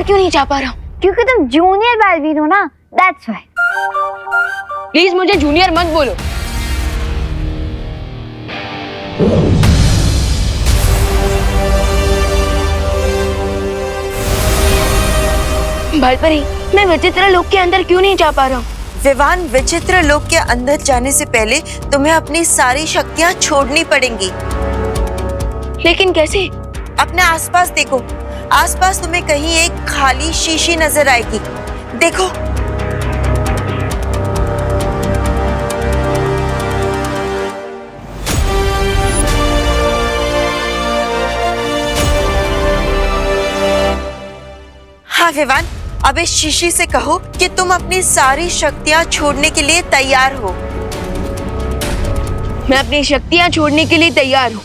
क्यों नहीं जा पा रहा हूँ? क्योंकि तुम जूनियर बालवीर हो ना, दैट्स व्हाई। प्लीज मुझे जूनियर मत बोलो। बालपरी, मैं विचित्र लोक के अंदर क्यों नहीं जा पा रहा हूँ? विवान, विचित्र लोक के अंदर जाने से पहले तुम्हें अपनी सारी शक्तियाँ छोड़नी पड़ेंगी। लेकिन कैसे? अपने आसपास देखो, आसपास तुम्हें कहीं एक खाली शीशी नजर आएगी, देखो। हाँ विवान, अब इस शीशी से कहो कि तुम अपनी सारी शक्तियाँ छोड़ने के लिए तैयार हो। मैं अपनी शक्तियाँ छोड़ने के लिए तैयार हूँ।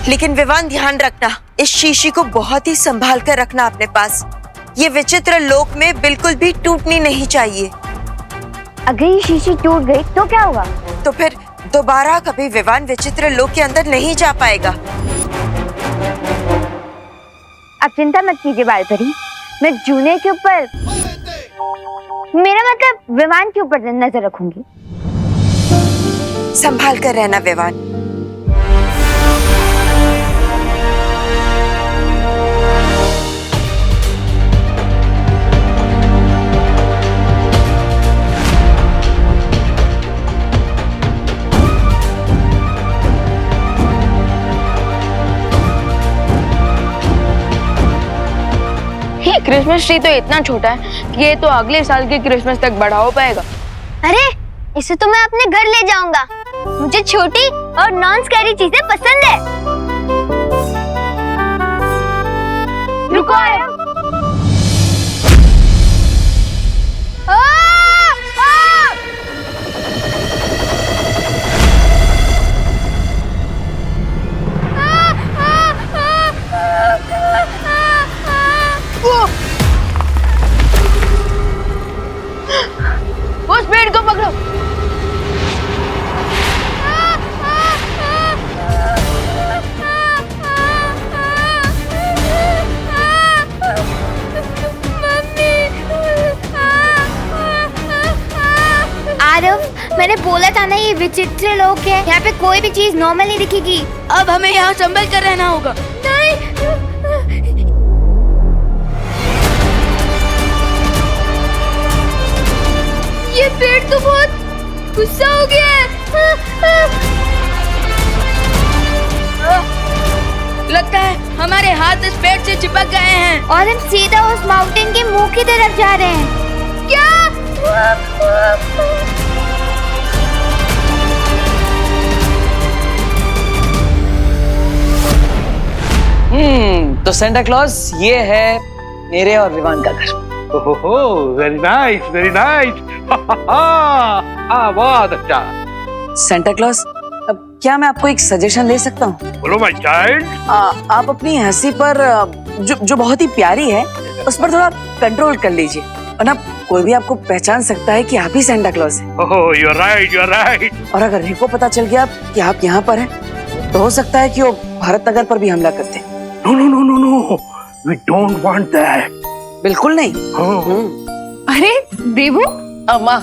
लेकिन विवान, ध्यान रखना, इस शीशी को बहुत ही संभाल कर रखना अपने पास। ये विचित्र लोक में बिल्कुल भी टूटनी नहीं चाहिए। अगर ये शीशी टूट गई तो क्या होगा? तो फिर दोबारा कभी विवान विचित्र लोक के अंदर नहीं जा पाएगा। अब चिंता मत कीजिए बालपरी, मैं जूनियर के ऊपर, मेरा मतलब विवान के ऊपर नजर रखूंगी। संभाल कर रहना विवान। क्रिसमस ट्री तो इतना छोटा है कि ये तो अगले साल के क्रिसमस तक बड़ा हो पाएगा। अरे, इसे तो मैं अपने घर ले जाऊंगा। मुझे छोटी और नॉन स्कैरी चीजें पसंद है। रुको आया। उस पेड़ को पकड़ो। आरव, मैंने बोला था ना ये विचित्र लोक है, यहाँ पे कोई भी चीज नॉर्मल नहीं दिखेगी। अब हमें यहाँ संभल कर रहना होगा। नहीं, ये पेड़ तो बहुत गुस्सा हो गया है। लगता है हमारे हाथ इस पेड़ से चिपक गए हैं और हम सीधा उस माउंटेन के मुंह की तरफ जा रहे हैं। क्या? तो सेंटा क्लॉज, ये है मेरे और विवान का घर। ओहो, वेरी नाइस, वेरी नाइस। बहुत अच्छा। सेंटा क्लॉज, अब क्या मैं आपको एक सजेशन दे सकता हूँ? बोलो माय चाइल्ड। आप अपनी हंसी पर जो बहुत ही प्यारी है, उस पर थोड़ा कंट्रोल कर लीजिए, वरना कोई भी आपको पहचान सकता है कि आप ही सेंटा क्लॉज हैं। Oh, you are right, you are right. और अगर रिको पता चल गया कि आप यहाँ पर हैं, तो हो सकता है कि वो भारत नगर पर भी हमला करते हैं। No no no no no, we don't want that. बिल्कुल नहीं। अरे देवू, माँ,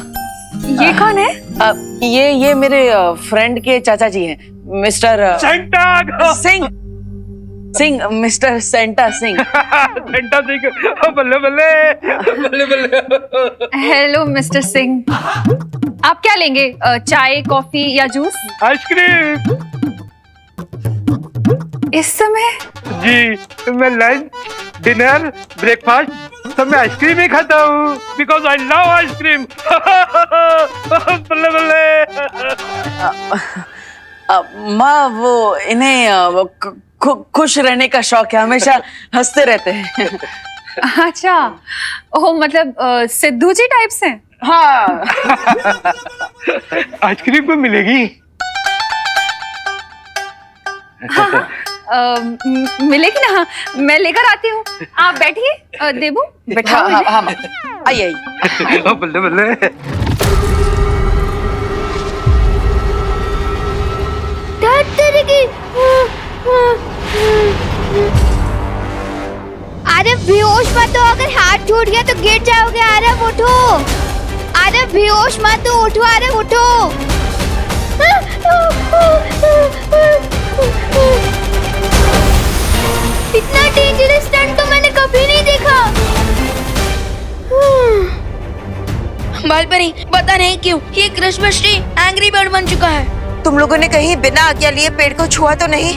ये कौन है? ये मेरे फ्रेंड के चाचा जी हैं, mister Santa Singh. Mister Santa Singh. Santa Singh, बल्ले बल्ले बल्ले बल्ले। हेलो मिस्टर सिंह, आप क्या लेंगे? चाय, कॉफी या जूस? आइसक्रीम। इस समय? जी, मैं लंच, डिनर, ब्रेकफास्ट सब मैं आइसक्रीम ही खाता हूँ, बिकॉज आई लव आइसक्रीम। बल्ले बल्ले। माँ, वो इन्हें खुश रहने का शौक है, हमेशा हंसते रहते हैं। अच्छा, ओह, मतलब सिद्धू जी टाइप से? हाँ। आइसक्रीम को मिलेगी। मिलेगी ना? मैं लेकर आती हूँ, आप बैठिए। देबू बैठा। हाँ, हाँ, हाँ, आइए आइए। बल्ले बल्ले। अरे बेहोश मत हो, अगर हाथ टूट गया तो गिर जाओगे। अरे उठो, अरे बेहोश मत हो, उठो, अरे उठो। इतना डेंजरस स्टंट तो मैंने कभी नहीं देखा। बालपरी, पता नहीं क्यों ये क्रिसमस ट्री एंग्री बर्ड बन चुका है। तुम लोगों ने कहीं बिना आज्ञा लिए पेड़ को छुआ तो नहीं?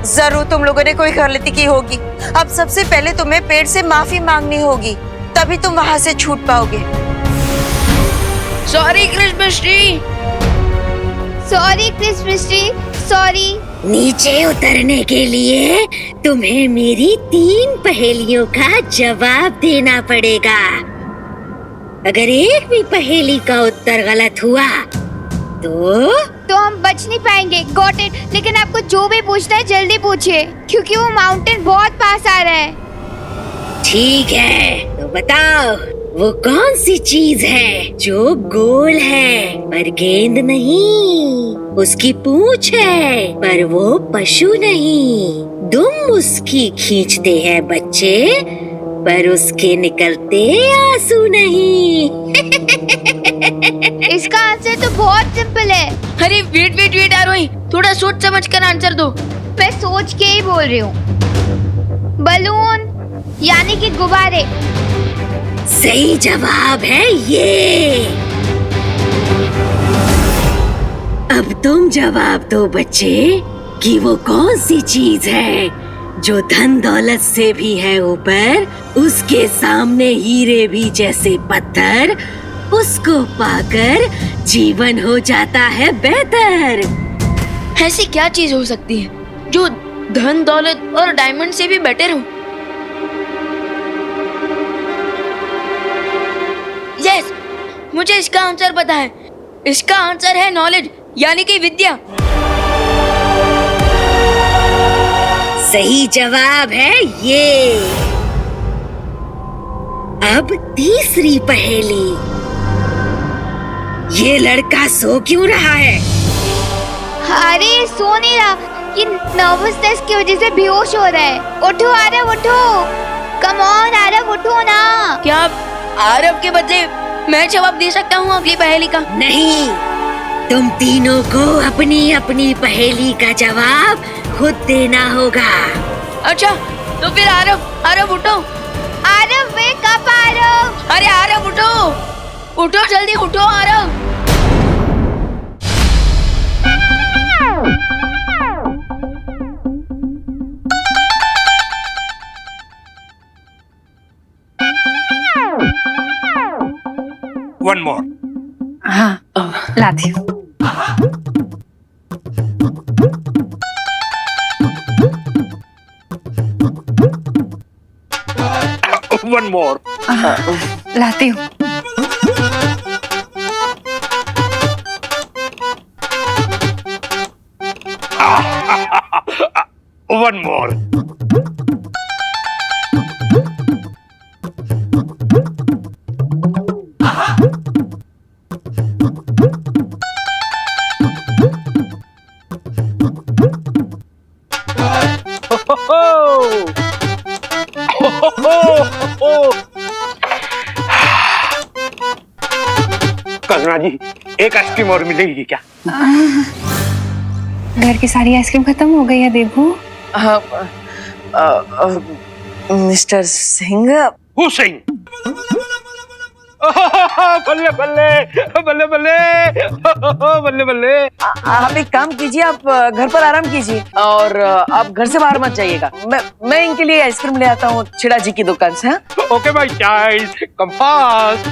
जरूर तुम लोगों ने कोई गलती की होगी। अब सबसे पहले तुम्हें पेड़ से माफी मांगनी होगी, तभी तुम वहां से छूट पाओगे। Sorry Christmas tree. Sorry Christmas tree, sorry. नीचे उतरने के लिए तुम्हें मेरी 3 पहेलियों का जवाब देना पड़ेगा। अगर एक भी पहेली का उत्तर गलत हुआ तो हम बच नहीं पाएंगे। Got it. लेकिन आपको जो भी पूछना है जल्दी पूछिए, क्योंकि वो माउंटेन बहुत पास आ रहा है। ठीक है, तो बताओ वो कौन सी चीज है जो गोल है पर गेंद नहीं, उसकी पूंछ है पर वो पशु नहीं, दुम उसकी खींचते हैं बच्चे पर उसके निकलते आंसू नहीं। इसका आंसर तो बहुत सिंपल है। अरे वेट वेट वेट आरोही, थोड़ा सोच समझ कर आंसर दो। मैं सोच के ही बोल रही हूँ। बलून यानी कि गुब्बारे। सही जवाब है ये। अब तुम जवाब दो बच्चे कि वो कौन सी चीज है जो धन दौलत से भी है ऊपर, उसके सामने हीरे भी जैसे पत्थर, उसको पाकर जीवन हो जाता है बेहतर। ऐसी क्या चीज हो सकती है जो धन दौलत और डायमंड से भी बेटर हो? यस, मुझे इसका आंसर पता है। इसका आंसर है नॉलेज यानी कि विद्या। सही जवाब है ये। अब तीसरी पहेली। ये लड़का सो क्यों रहा है? अरे सो नहीं रहा, ये नर्वसनेस की वजह से बेहोश हो रहा है। उठो आरव, उठो। कम ऑन आरव, उठो ना। क्या आरव के बदले मैं जवाब दे सकता हूँ अगली पहेली का? नहीं, तुम तीनों को अपनी अपनी पहेली का जवाब खुद देना होगा। अच्छा, तो फिर आरव, आरव उठो। Aarav wake up Aarav. अरे आरव उठो, उठो जल्दी उठो आरव। One more. हाँ, लाती हूँ। One more. लाती हूँ। One more. कल्पना जी, एक आइसक्रीम और मिलेगी क्या? घर की सारी आइसक्रीम खत्म हो गई है देबू। मिस्टर सिंह। हुसैन। बल्ले बल्ले बल्ले बल्ले बल्ले बल्ले। आप एक काम कीजिए, आप घर पर आराम कीजिए और आप घर से बाहर मत जाइएगा। मैं इनके लिए आइसक्रीम ले आता हूँ छिड़ा जी की दुकान से। Okay my child, come fast.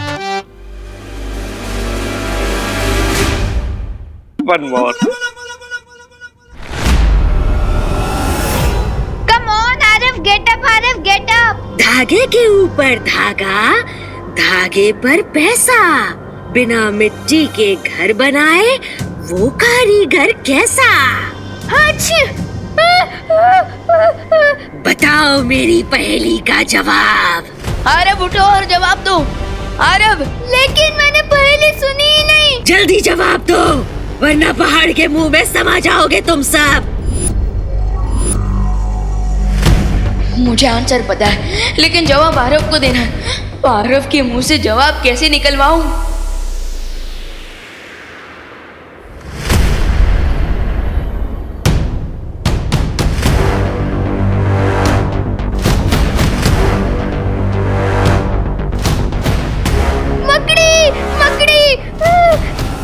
One more. Come on Aarav, get up Aarav, get up. धागे के ऊपर धागा, धागे पर पैसा, बिना मिट्टी के घर बनाए वो कारीगर कैसा? बताओ मेरी पहेली का जवाब। आरव उठो और जवाब दो। आरव, लेकिन मैंने पहेली सुनी ही नहीं। जल्दी जवाब दो, वरना पहाड़ के मुंह में समा जाओगे तुम सब। मुझे आंसर पता है, लेकिन जवाब आरव को देना है। आरव के मुंह से जवाब कैसे निकलवाऊं?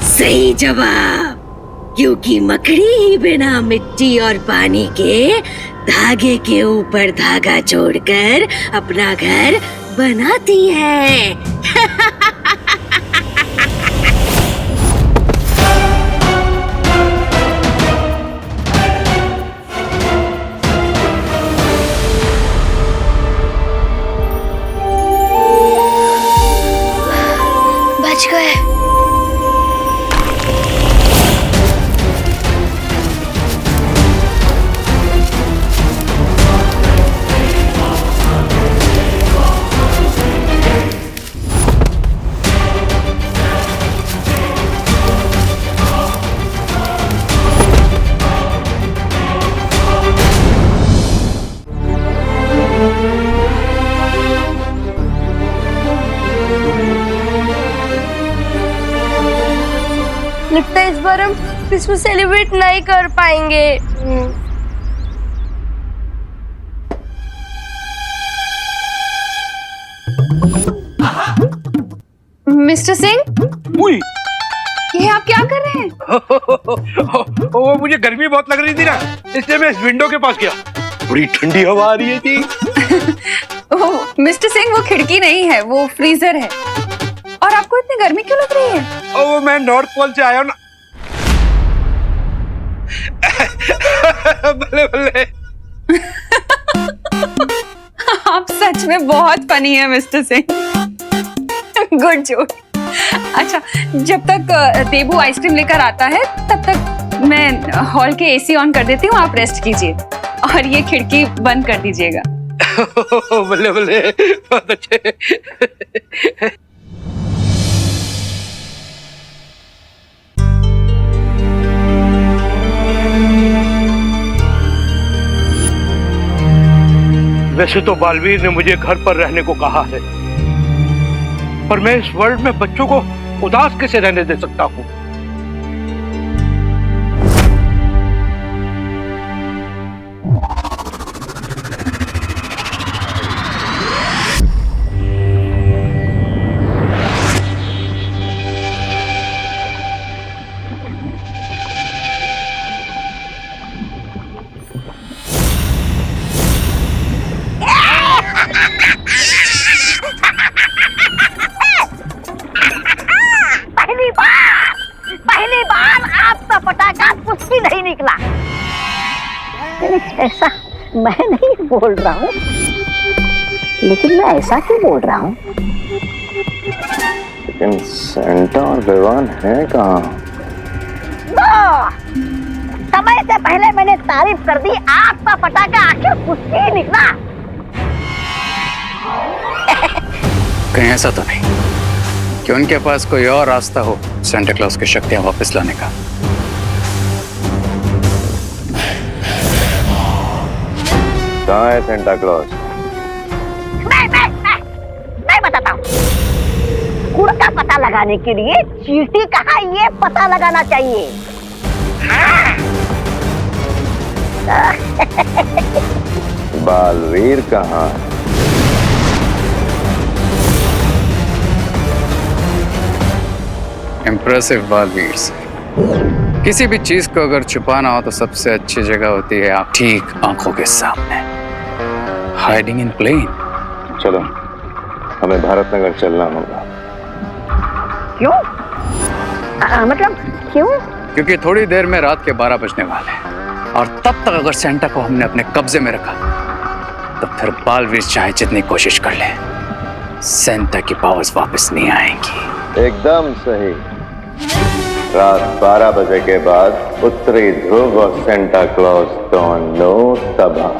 सही जवाब, क्योंकि मकड़ी ही बिना मिट्टी और पानी के धागे के ऊपर धागा जोड़कर अपना घर बनाती है। बच गए। लगता है इस बार हम क्रिसमस सेलिब्रेट नहीं कर पाएंगे। मिस्टर सिंह, ये आप क्या कर रहे हैं? वो मुझे गर्मी बहुत लग रही थी ना, इसलिए मैं इस विंडो के पास गया। बड़ी ठंडी हवा आ रही थी। मिस्टर सिंह, वो खिड़की नहीं है, वो फ्रीजर है। और आपको इतनी गर्मी क्यों लग रही है? वो मैं नॉर्थ पोल से आया हूँ ना। बल्ले बल्ले। आप सच में बहुत फनी है मिस्टर सिंह। Good joke. अच्छा, जब तक देबू आइसक्रीम लेकर आता है तब तक मैं हॉल के एसी ऑन कर देती हूँ, आप रेस्ट कीजिए और ये खिड़की बंद कर दीजिएगा। बल्ले बल्ले, बहुत अच्छे। वैसे तो बालवीर ने मुझे घर पर रहने को कहा है, पर मैं इस वर्ल्ड में बच्चों को उदास कैसे रहने दे सकता हूँ? पहली बार आपका पटाखा कुछ भी नहीं निकला। ऐसा मैं नहीं बोल रहा हूँ, लेकिन मैं ऐसा क्यों बोल रहा हूँ? लेकिन सेंटा और विवान है कहाँ? समय से पहले मैंने तारीफ कर दी, आपका पटाखा आखिर कुछ भी निकला। कहीं ऐसा तो नहीं कि उनके पास कोई और रास्ता हो सेंटा क्लॉज की शक्तियां वापस लाने का? कहाँ है सेंटा क्लॉज? मैं बताता हूँ। गुड़ का पता लगाने के लिए चींटी कहाँ, ये पता लगाना चाहिए। बालवीर कहाँ है? इम्प्रेसिव बालवीर से। किसी भी चीज को अगर छुपाना हो तो सबसे अच्छी जगह होती है आप ठीक आंखों के सामने, हाइडिंग इन प्लेन। चलो, हमें भारत नगर चलना होगा। क्यों? मतलब क्यों? क्योंकि थोड़ी देर में रात के 12 बजने वाले हैं और तब तक अगर सेंटा को हमने अपने कब्जे में रखा तो फिर बालवीर चाहे जितनी कोशिश कर ले, सेंटा की पावर्स वापस नहीं आएंगी। एकदम सही। रात 12 बजे के बाद उत्तरी ध्रुव और सेंटा क्लॉज दोनों तबाह।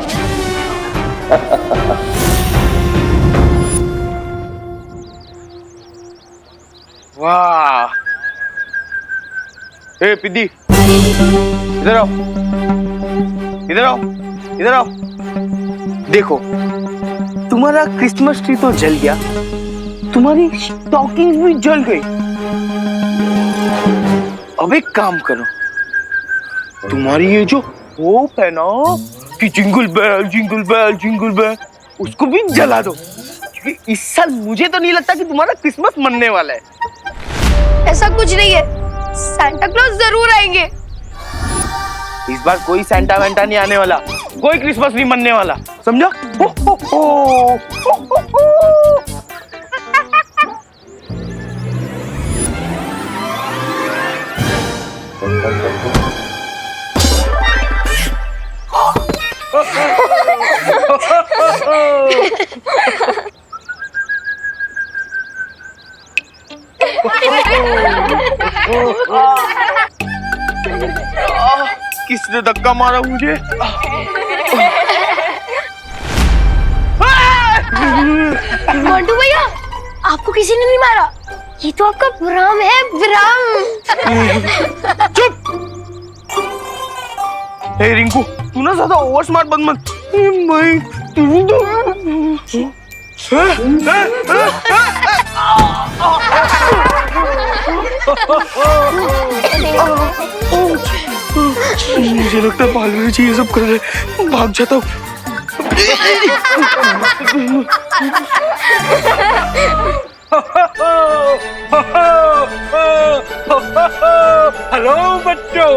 वाह। ए पिद्दी, इधर आओ, इधर आओ, इधर आओ। देखो, तुम्हारा क्रिसमस ट्री तो जल गया, तुम्हारी स्टॉकिंग्स भी जल गई। अब एक काम करो, तुम्हारी ये जो होप है ना कि jingle bell jingle bell jingle bell, उसको भी जला दो, क्योंकि इस साल मुझे तो नहीं लगता कि तुम्हारा क्रिसमस मनने वाला है। ऐसा कुछ नहीं है, सांता क्लॉज जरूर आएंगे। इस बार कोई सैंटा वैंटा नहीं आने वाला, कोई क्रिसमस नहीं मनने वाला, समझा? हो, हो, हो, हो, हो। किसने धक्का मारा मुझे? मोंटू भैया, आपको किसी ने नहीं मारा, ये तो आपका भ्रम है, भ्रम। चुप। हे रिंकू, तू ना ज्यादा ओवर स्मार्ट बन मत। मैं तू तो मुझे लगता है बालवीर जी ये सब कर रहे, भाग जाता हूँ। हेलो बच्चों।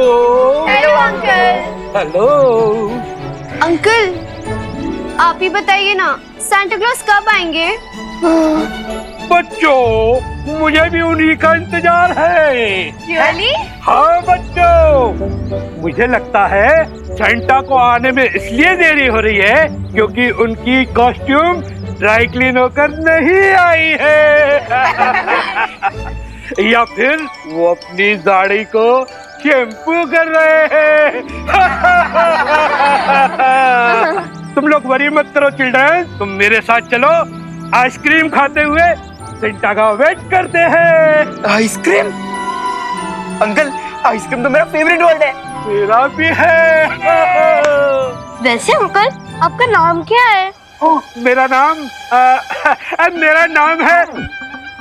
Hello uncle. हेलो अंकल, आप ही बताइए ना, सांता क्लॉज कब आएंगे? बच्चों, मुझे भी उन्हीं का इंतजार है। Really? हाँ बच्चों, मुझे लगता है सेंटा को आने में इसलिए देरी हो रही है क्योंकि उनकी कॉस्ट्यूम ड्राई क्लीन होकर नहीं आई है। या फिर वो अपनी दाढ़ी को शैम्पू कर रहे हैं। तुम लोग वरी मत करो चिल्ड्रन, तुम मेरे साथ चलो, आइसक्रीम खाते हुए सेंटा का वेट करते हैं। आइसक्रीम? अंकल, आइसक्रीम तो मेरा फेवरेट वर्ड है। मेरा भी है। वैसे अंकल, आपका नाम क्या है? ओह, मेरा नाम है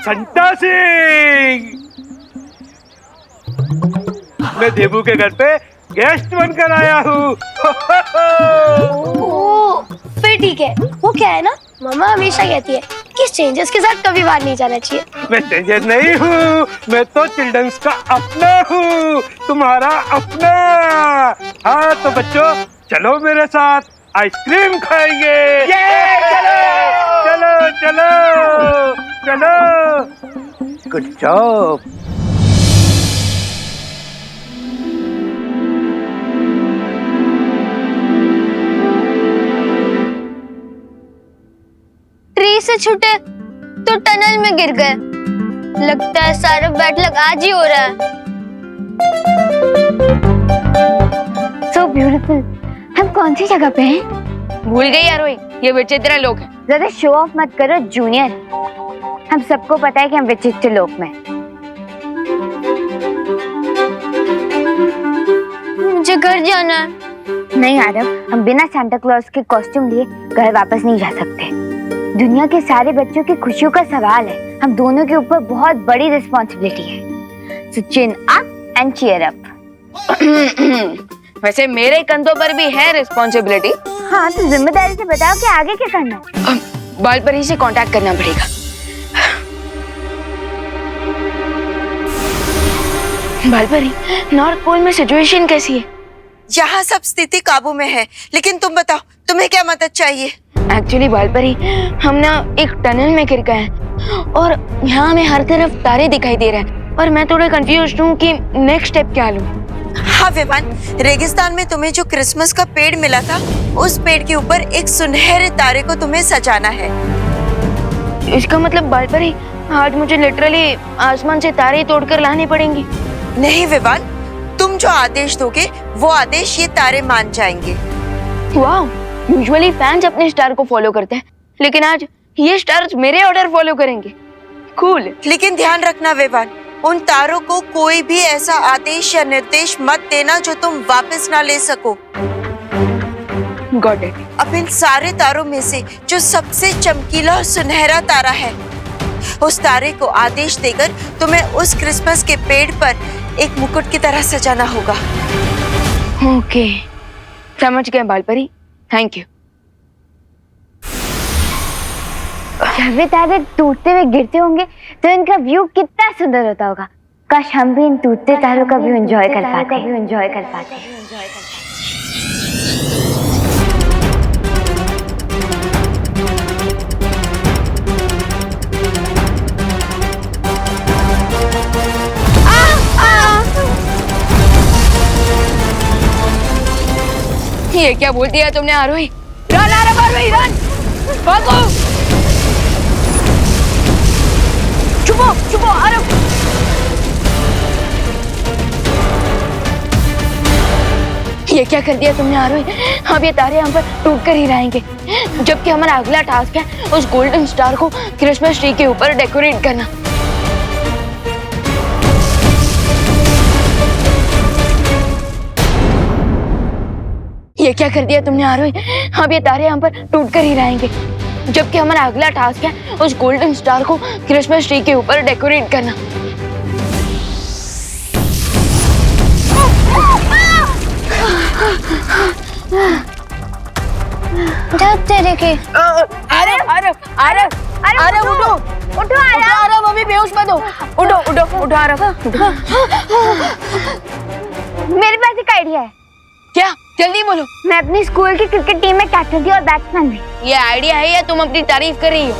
संता सिंह। मैं देबू के घर पे गेस्ट बनकर आया हूँ। फिर ठीक है। वो क्या है ना, मामा हमेशा कहती है कि स्ट्रेंजर्स के साथ कभी बाहर नहीं जाना चाहिए। मैं स्ट्रेंजर नहीं हूँ, मैं तो चिल्ड्रंस का अपना हूँ, तुम्हारा अपना। हाँ तो बच्चों, चलो मेरे साथ, आइसक्रीम खाएंगे। चलो चलो चलो। Good job. ट्री से छूटे तो टनल में गिर गए। लगता है सारा बैड लक आज ही हो रहा है। So beautiful। हम कौन सी जगह पे हैं? भूल गई यार, ये विचित्र लोग हैं। ज्यादा शो ऑफ मत करो जूनियर, हम सबको पता है कि हम विचित्र लोग में। मुझे घर जाना है। नहीं आरव, हम बिना सांता क्लॉज के कॉस्ट्यूम लिए घर वापस नहीं जा सकते। दुनिया के सारे बच्चों की खुशियों का सवाल है, हम दोनों के ऊपर बहुत बड़ी रिस्पॉन्सिबिलिटी है। So chin up and cheer up। वैसे मेरे कंधों पर भी है रिस्पॉन्सिबिलिटी। हाँ तो जिम्मेदारी से बताओ कि आगे क्या करना है। बालपरी से कांटेक्ट करना पड़ेगा। बालपरी, नॉर्थ पोल में सिचुएशन कैसी है? यहाँ सब स्थिति काबू में है, लेकिन तुम बताओ, तुम्हें क्या मदद चाहिए? एक्चुअली बालपरी, हम ना एक टनल में गिर गए हैं और यहाँ हमें हर तरफ तारे दिखाई दे रहे हैं और मैं थोड़ा कंफ्यूज्ड हूँ कि नेक्स्ट स्टेप क्या लूँ। हाँ विवान, रेगिस्तान में तुम्हें जो क्रिसमस का पेड़ मिला था, उस पेड़ के ऊपर एक सुनहरे तारे को तुम्हें सजाना है। इसका मतलब बालपरी, आज मुझे लिटरली आसमान से तारे तोड़कर लाने पड़ेंगे। नहीं विवान, तुम जो आदेश दोगे वो आदेश ये तारे मान जाएंगे। वाह, यूजुअली फैंस अपने स्टार को फॉलो करते हैं, लेकिन आज ये स्टार्स मेरे ऑर्डर फॉलो करेंगे। कूल। लेकिन ध्यान रखना विवान, उन तारों को कोई भी ऐसा आदेश या निर्देश मत देना जो तुम वापस ना ले सको। Got it. अब इन सारे तारों में से जो सबसे चमकीला और सुनहरा तारा है, उस तारे को आदेश देकर तुम्हें उस क्रिसमस के पेड़ पर एक मुकुट की तरह सजाना होगा। ओके, समझ गए बालपरी, थैंक यू। जब ये तारे टूटते हुए गिरते होंगे तो इनका व्यू कितना सुंदर होता होगा। काश हम भी इन टूटते तारों का व्यू एंजॉय कर पाते। ये क्या बोल दिया तुमने आरोही? रन आरोही, रन! भागो! छुपो आरोही! ये क्या कर दिया तुमने आरोही? अब ये तारे हम पर टूट कर ही रहेंगे, जबकि हमारा अगला टास्क है उस गोल्डन स्टार को क्रिसमस ट्री के ऊपर डेकोरेट करना। ये क्या कर दिया तुमने आरोही? अब ये तारे हम पर टूट कर ही रहेंगे, जबकि हमारा अगला टास्क है उस गोल्डन स्टार को क्रिसमस ट्री के ऊपर डेकोरेट करना। तेरे के अरे उठो आरव, अभी बेहोश मत हो। उठो आरव। मेरे पास एक आइडिया है। क्या? जल्दी बोलो। मैं अपनी स्कूल की क्रिकेट टीम में कैप्टन थी और बैट्समैन भी। ये आइडिया है या तुम अपनी तारीफ कर रही हो?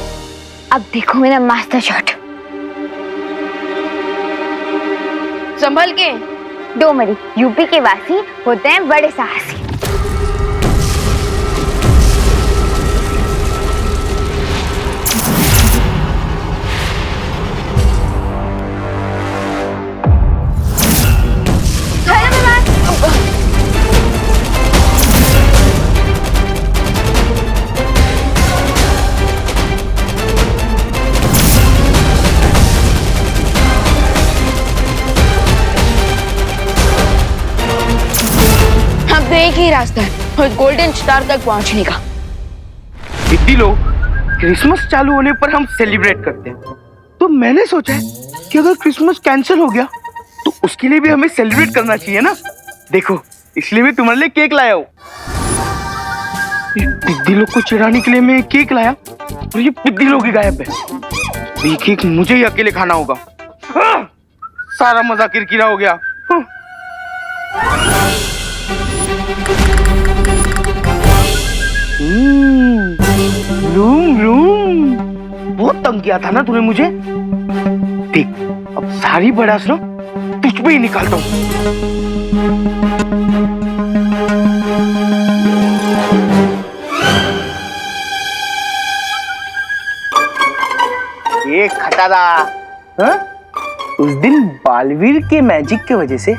अब देखो मेरा मास्टर शॉट। संभल के। डोमरी यूपी के वासी होते हैं बड़े साहसी। एक ही रास्ता है उस गोल्डन स्टार तक पहुंचने का। दीदी लोग, क्रिसमस चालू होने पर हम सेलिब्रेट करते हैं, तो मैंने सोचा है कि अगर क्रिसमस कैंसिल हो गया तो उसके लिए भी हमें सेलिब्रेट करना चाहिए ना। देखो, इसलिए मैं तुम्हारे लिए केक लाया हूँ। दीदी लोग को चिढ़ाने के लिए मैं केक लाया और ये दीदी लोग ही गायब है। ये केक मुझे ही अकेले खाना होगा। सारा मजा किरकिरा हो गया। रूम बहुत तंग किया था ना तूने मुझे। देख, अब सारी बड़ास ना तुझ पे ही निकालता हूँ। ये खटारा, उस दिन बालवीर के मैजिक के वजह से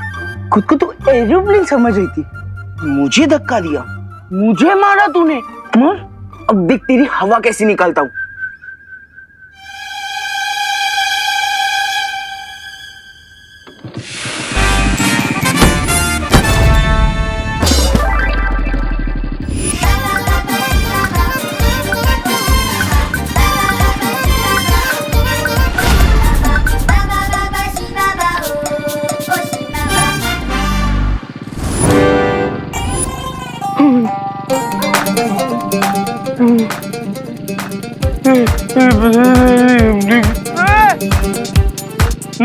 खुद को तू एरोप्लेन समझ रही थी, मुझे धक्का दिया, मुझे मारा तूने। अब देख तेरी हवा कैसी निकालता हूं।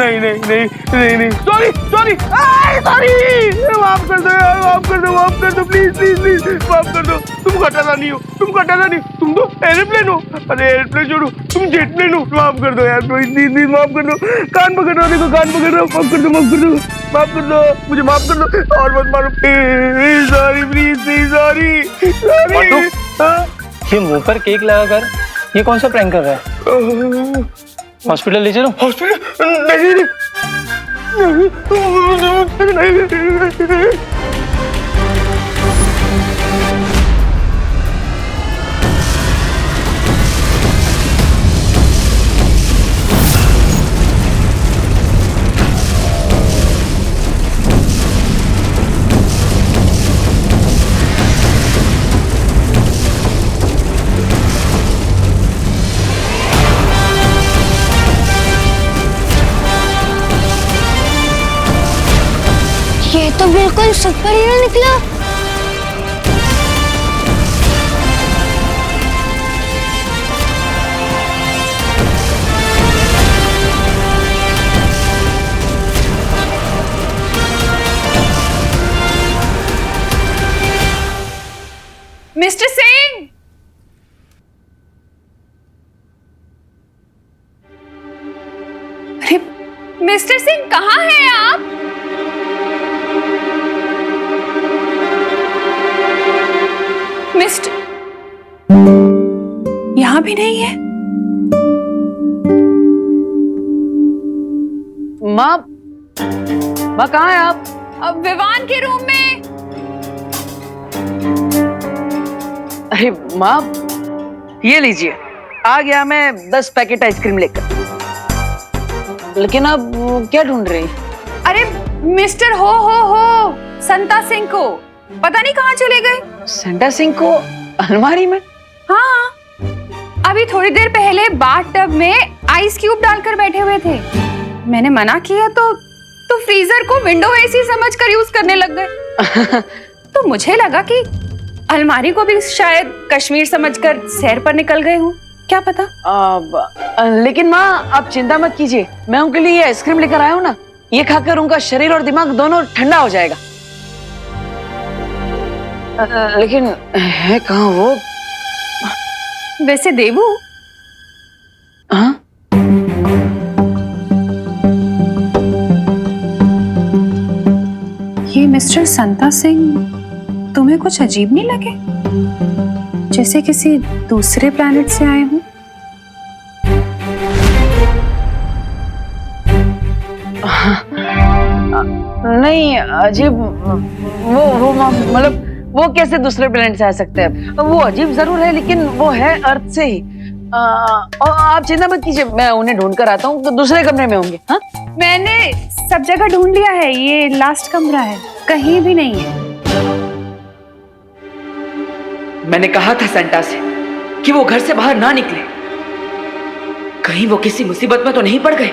नहीं, सॉरी, माफ कर दो यार, माफ कर दो प्लीज, माफ कर दो। तुम खटारा नहीं हो, तुम तो एरोप्लेन हो। अरे एरोप्लेन छोड़ो, तुम जेटप्लेन हो। माफ कर दो यार, प्लीज माफ कर दो। कान पकड़ रहा, देखो कान पकड़ रहा। माफ कर दो, मुझे माफ कर दो और मत मारो प्लीज। सॉरी। ये मुंह पर केक लगाकर ये कौन सा प्रैंक कर रहा है? हॉस्पिटल ले चलो। हॉस्पिटल? नहीं, ये तो बिल्कुल सुपर हीरो निकला। मिस्टर सिंह, अरे मिस्टर सिंह कहाँ हैं आप? मिस्टर यहाँ भी नहीं है। माँ, माँ कहाँ है आप? अब विवान के रूम में। अरे माँ, ये लीजिए, आ गया मैं 10 पैकेट आइसक्रीम लेकर। लेकिन आप क्या ढूंढ रही? अरे मिस्टर हो संता सिंह को पता नहीं कहाँ चले गए। संता सिंह को अलमारी में? हाँ, अभी थोड़ी देर पहले बाथ टब में आइस क्यूब डालकर बैठे हुए थे। मैंने मना किया तो फ्रीजर को विंडो एसी समझकर यूज करने लग गए। तो मुझे लगा कि अलमारी को भी शायद कश्मीर समझकर सैर पर निकल गए हूँ, क्या पता। लेकिन माँ आप चिंता मत कीजिए, मैं उनके लिए ये आइसक्रीम लेकर आया हूँ ना, ये खाकर उनका शरीर और दिमाग दोनों ठंडा हो जाएगा। लेकिन है कहाँ वो? वैसे देवू, हाँ? ये मिस्टर संता सिंह तुम्हें कुछ अजीब नहीं लगे? जैसे किसी दूसरे प्लैनेट से आए हूँ। नहीं अजीब, वो मतलब वो कैसे दूसरे प्लेनेट से आ सकते हैं? वो अजीब जरूर है लेकिन वो है अर्थ से ही। और आप चिंता मत कीजिए, मैं उन्हें ढूंढ कर आता हूँ, तो दूसरे कमरे में होंगे। हाँ, मैंने सब जगह ढूंढ लिया है, ये लास्ट कमरा है, कहीं भी नहीं है। मैंने कहा था सेंटा से कि वो घर से बाहर ना निकले, कहीं वो किसी मुसीबत में तो नहीं पड़ गए।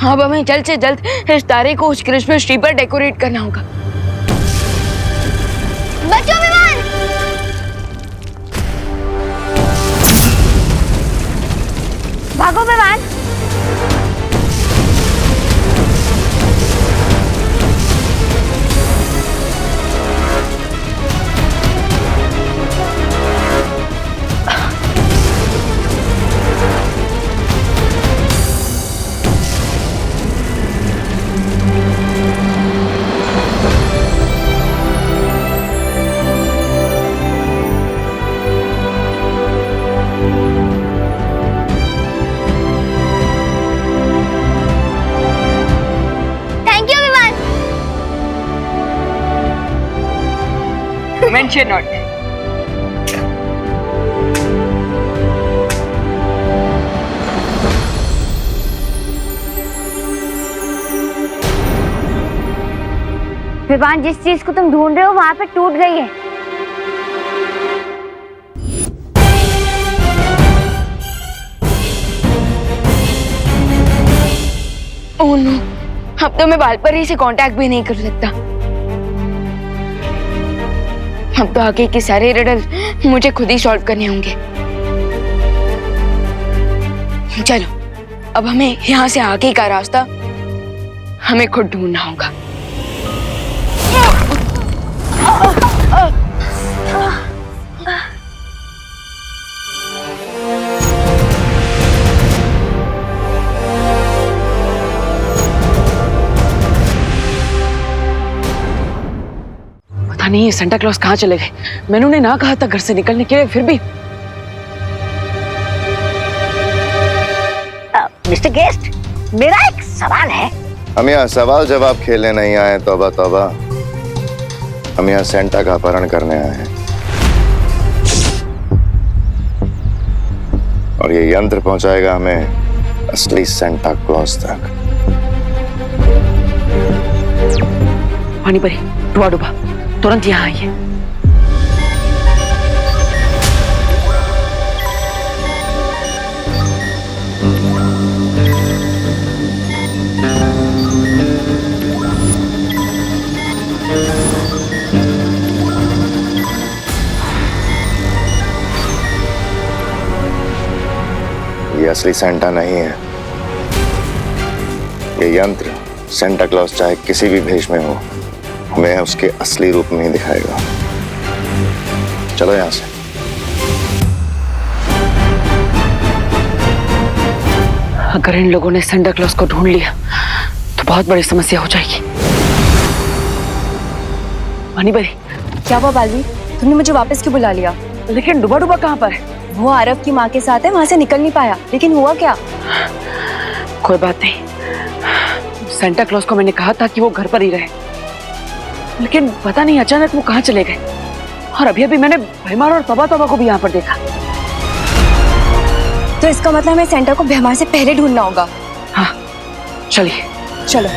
अब हमें जल्द से जल्द इस तारे को उस क्रिसमस ट्री पर डेकोरेट करना होगा। बचो विमान! भागो विमान! Mention not. विवान, जिस चीज को तुम ढूंढ रहे हो वहां पे टूट गई है। ओह नो, अब तो मैं बालपरी से कांटेक्ट भी नहीं कर सकता। अब तो आगे के सारे रिडल मुझे खुद ही सॉल्व करने होंगे। चलो, अब हमें यहाँ से आगे का रास्ता हमें खुद ढूंढना होगा। पता नहीं ये सेंटा क्लॉज कहाँ चले गए। मैंने उन्हें ना कहा था घर से निकलने के लिए, फिर भी। मिस्टर गेस्ट, मेरा एक सवाल है। हम यहाँ सवाल जवाब खेलने नहीं आए, तौबा तौबा। हम यहाँ सेंटा का अपहरण करने आए हैं और ये यंत्र पहुंचाएगा हमें असली सेंटा क्लॉज तक। पानी परी, डुबा डुबा, तुरंत यहाँ आइए। ये असली सेंटा नहीं है। ये यंत्र सेंटा क्लॉज चाहे किसी भी भेष में हो, हमें उसके असली रूप में ही दिखाएगा। चलो यहां से। अगर इन लोगों ने सेंटा क्लॉज को ढूंढ लिया तो बहुत बड़ी समस्या हो जाएगी। पानी परी, क्या हुआ बालवी? तुमने मुझे वापस क्यों बुला लिया? लेकिन डुबा डुबा कहाँ पर है? वो आरव की माँ के साथ है, वहां से निकल नहीं पाया। लेकिन हुआ क्या? कोई बात नहीं, सेंटा क्लॉज को मैंने कहा था कि वो घर पर ही रहे, लेकिन पता नहीं अचानक वो कहाँ चले गए। और अभी अभी मैंने भैमार और तौबा तौबा को भी यहाँ पर देखा। तो इसका मतलब हमें सेंटा को भैमार से पहले ढूंढना होगा। हाँ, चलिए। चलो।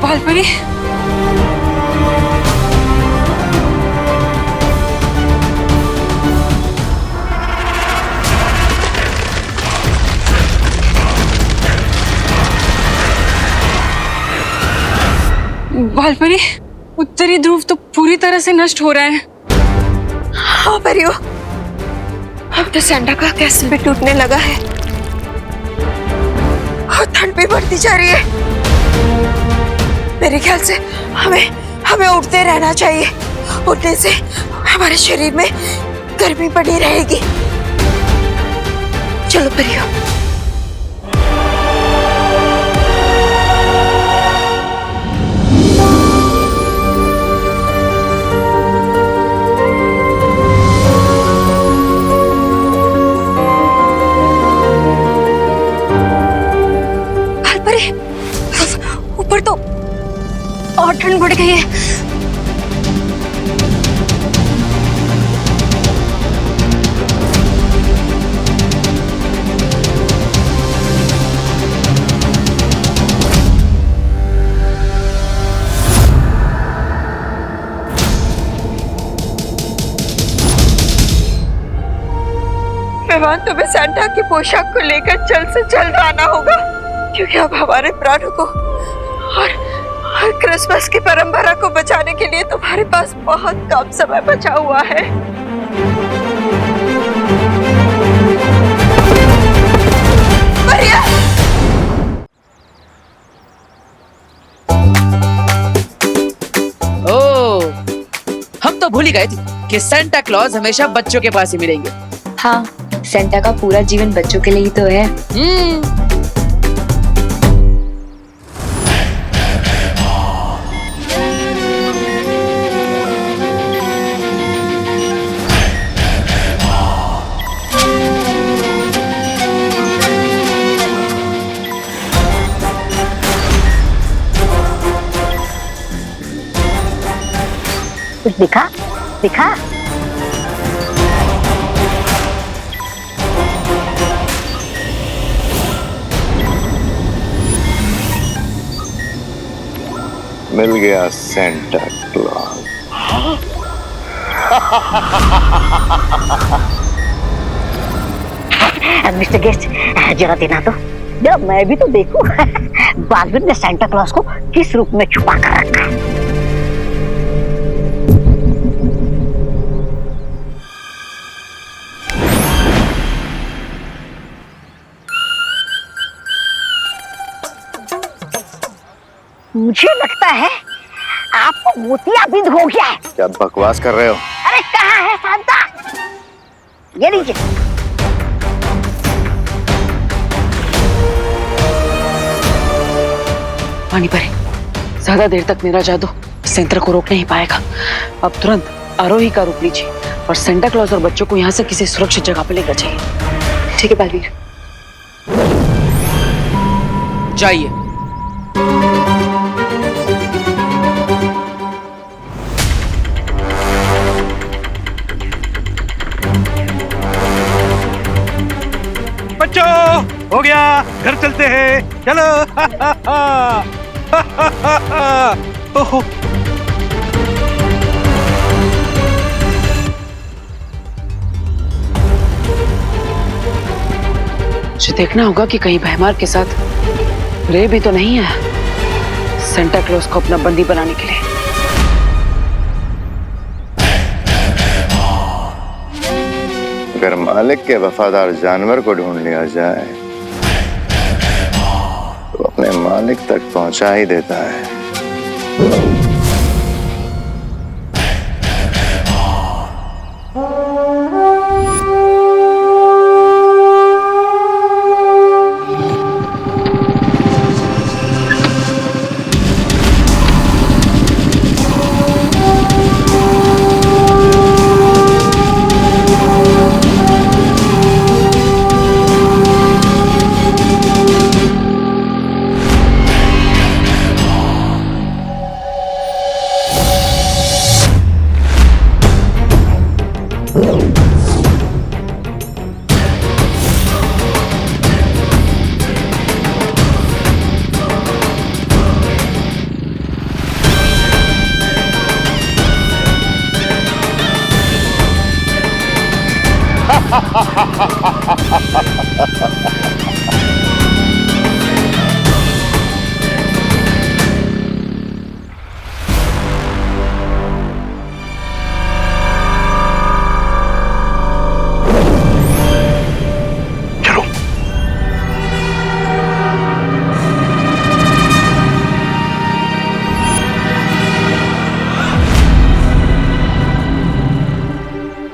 बालपरी, बालपरी, उत्तरी ध्रुव तो पूरी तरह से नष्ट हो रहा है। हाँ परियो, अब तो सेंटा का कैसल भी टूटने लगा है और ठंड भी बढ़ती जा रही है। मेरे ख्याल से हमें उठते रहना चाहिए। उठने से हमारे शरीर में गर्मी बनी रहेगी। चलो परियो। ऊपर तो और ठंड बढ़ गई है। मेहमान, तुम्हें सेंटा की पोशाक को लेकर जल्द से जल्द आना होगा, क्योंकि अब हमारे प्राणों को और क्रिसमस की परंपरा को बचाने के लिए तुम्हारे पास बहुत कम समय बचा हुआ है। मरिया! ओह, हम तो भूल ही गए थे कि सेंटा क्लॉज हमेशा बच्चों के पास ही मिलेंगे। हाँ, सेंटा का पूरा जीवन बच्चों के लिए ही तो है। कुछ दिखा दिखा। मिल गया सेंटा क्लॉज। मिस्टर गेस्ट, जरा देना तो। जरा मैं भी तो देखूं बालवीर ने सेंटा क्लॉज को किस रूप में छुपा कर रखा है। मुझे लगता है आपको मोतियाबिंद हो गया है। क्या बकवास कर रहे हो? अरे कहाँ है सांता? ये लीजिए। पानी परे, ज्यादा देर तक मेरा जादू सेंटर को रोक नहीं पाएगा। अब तुरंत आरोही का रूप लीजिए और सेंटा क्लॉज और बच्चों को यहाँ से किसी सुरक्षित जगह पे लेकर जाइए। ठीक है बालवीर। जाइए। बच्चों, हो गया, घर चलते हैं, चलो। ओहो, मुझे देखना होगा कि कहीं भैमार के साथ रे भी तो नहीं है सेंटा क्लॉज को अपना बंदी बनाने के लिए। अगर मालिक के वफादार जानवर को ढूंढ लिया जाए तो अपने मालिक तक पहुंचा ही देता है।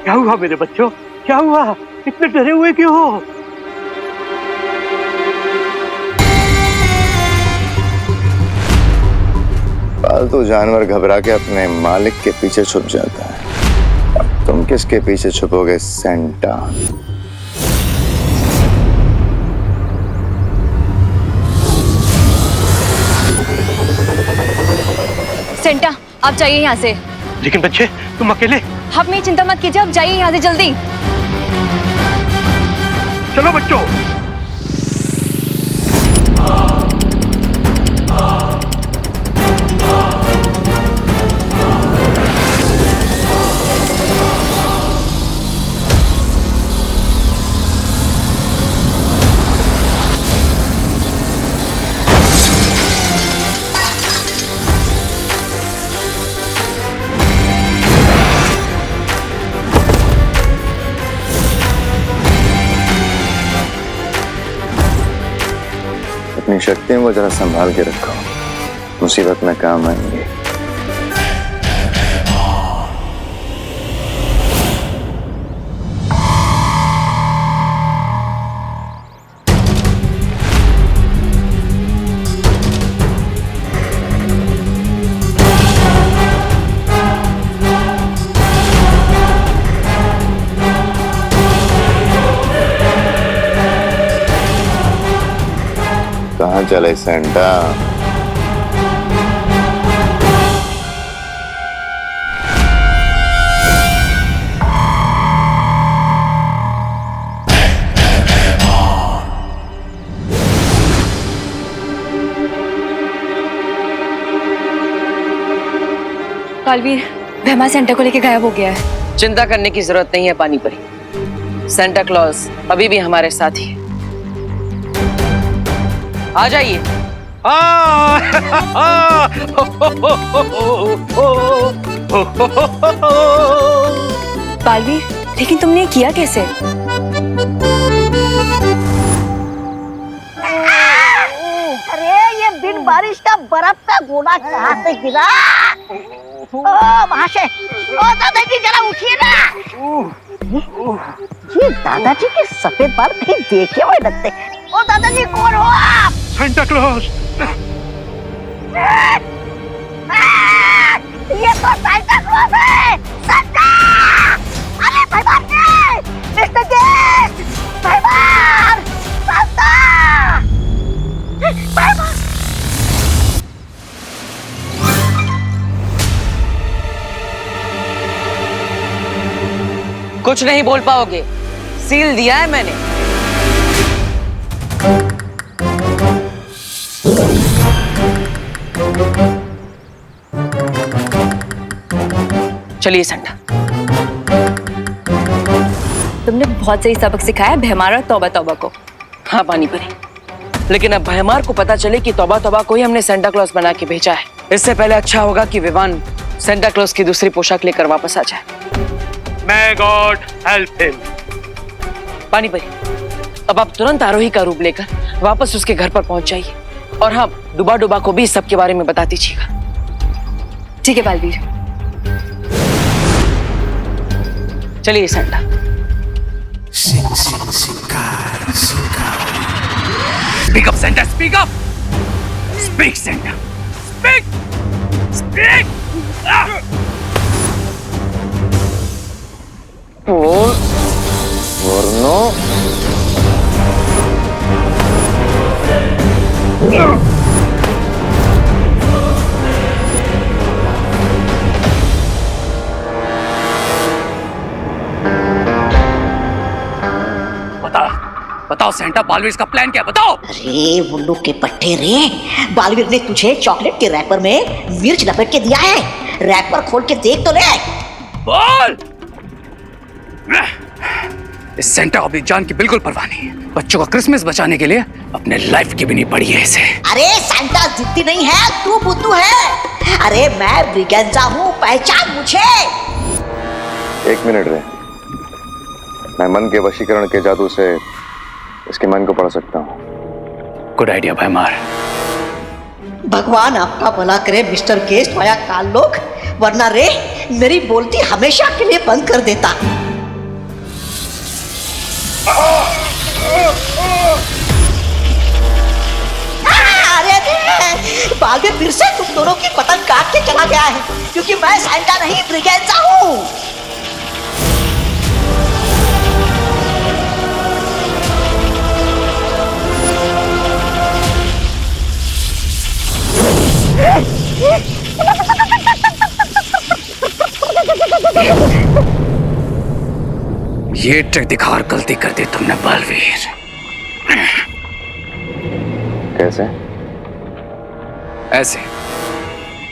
क्या हुआ मेरे बच्चों, क्या हुआ? इतने डरे हुए क्यों हो? पालतू जानवर घबरा के अपने मालिक के पीछे छुप जाता है। अब तुम किसके पीछे छुपोगे सेंटा? सेंटा, आप जाइए यहाँ से। लेकिन बच्चे, तुम अकेले? आप मेरी चिंता मत कीजिए, आप जाइए यहाँ से जल्दी। चलो बच्चों। अपनी शक्तियों को जरा संभाल के रखो, मुसीबत में काम आएंगे। कहाँ चले सेंटा? बालवीर, भैमा सेंटा को लेके गायब हो गया है। चिंता करने की जरूरत नहीं है पानी परी, सेंटा क्लॉज अभी भी हमारे साथ ही है। आ जाइए। बालवीर, लेकिन तुमने ये किया कैसे? अरे ये इन बारिश का बर्फ का गोला कहाँ से गिरा? ओ महाशय, ओ दादाजी जरा उठिए ना। ये दादाजी के सफेद बाल कहीं देखे हुए लगते। ओ दादाजी कौन हो आप? Santa Claus. ये तो सेंटा क्लॉज है। सेंटा! अरे भाईवान ने! Mister guest! भाईवान! सेंटा! भाईवान! कुछ नहीं बोल पाओगे, सील दिया है मैंने। चलिए सेंटा। तुमने बहुत सही सबक सिखाया भैमार और तौबा तौबा को। हाँ पानी परी, लेकिन अब भैमार को पता चले कि तौबा तौबा को ही हमने सेंटा क्लॉज बना के भेजा है। इससे पहले अच्छा होगा कि विवान सेंटा क्लॉज की दूसरी पोशाक लेकर वापस आ जाए। May God help him. पानी परी, अब आप तुरंत आरोही का रूप लेकर वापस उसके घर पर पहुंच जाइए। और हाँ, डुबा डुबा को भी इस सब के बारे में बता दीजिएगा। ठीक है बालवीर। चलिए Santa. Speak up, Santa. Speak up. Speak, Santa. Speak. Speak. बोल, वरनो। बताओ सेंटा, बालवीर का प्लान क्या? बताओ। अरे मुन्नू के पट्टे रे, बालवीर ने तुझे चॉकलेट के रैपर में मिर्च लपेट के दिया है। रैपर खोल के देख तो ले। बोल। इस सेंटा को अपनी जान की बिल्कुल परवाह नहीं है। बच्चों का क्रिसमस बचाने के लिए अपने लाइफ की भी नहीं पड़ी है इसे। अरे सेंटा जिद्दी नहीं है, तू बुद्धू है। अरे मैं ब्रिगेंजा हूँ, पहचान मुझे। एक मिनट रे, मैं मन के वशीकरण के जादू से इसके मन को पढ़ सकता हूँ। गुड आइडिया भैमार। भगवान आपका भला करे मिस्टर गेस्ट वाया काल लोग, वरना रे मेरी बोलती हमेशा के लिए बंद कर देता। अरे बालवीर फिर से तुम दोनों की पतंग काट के चला गया है, क्योंकि मैं सेंटा नहीं ब्रिगेंजा हूँ। ये ट्रिक दिखा और गलती कर दी तुमने बालवीर। कैसे? ऐसे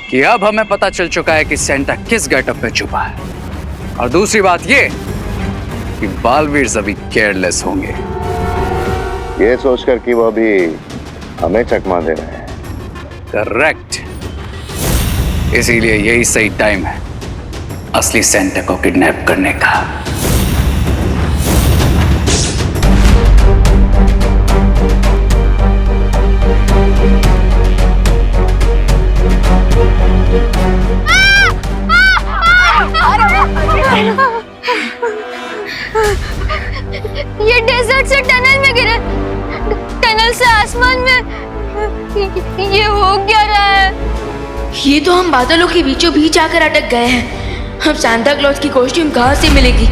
कि अब हमें पता चल चुका है कि सेंटा किस गेटअप में छुपा है, और दूसरी बात ये कि बालवीर अभी केयरलेस होंगे। ये सोचकर कि वो अभी हमें चकमा दे रहे हैं। करेक्ट। इसीलिए यही सही टाइम है असली सेंटा को किडनैप करने का। ये डेजर्ट से टनल में गिरे, टनल से आसमान में। ये हो क्या रहा है? ये तो हम बादलों के बीचों बीच आकर अटक गए हैं। हम सांता क्लॉज की कॉस्ट्यूम कहाँ से मिलेगी?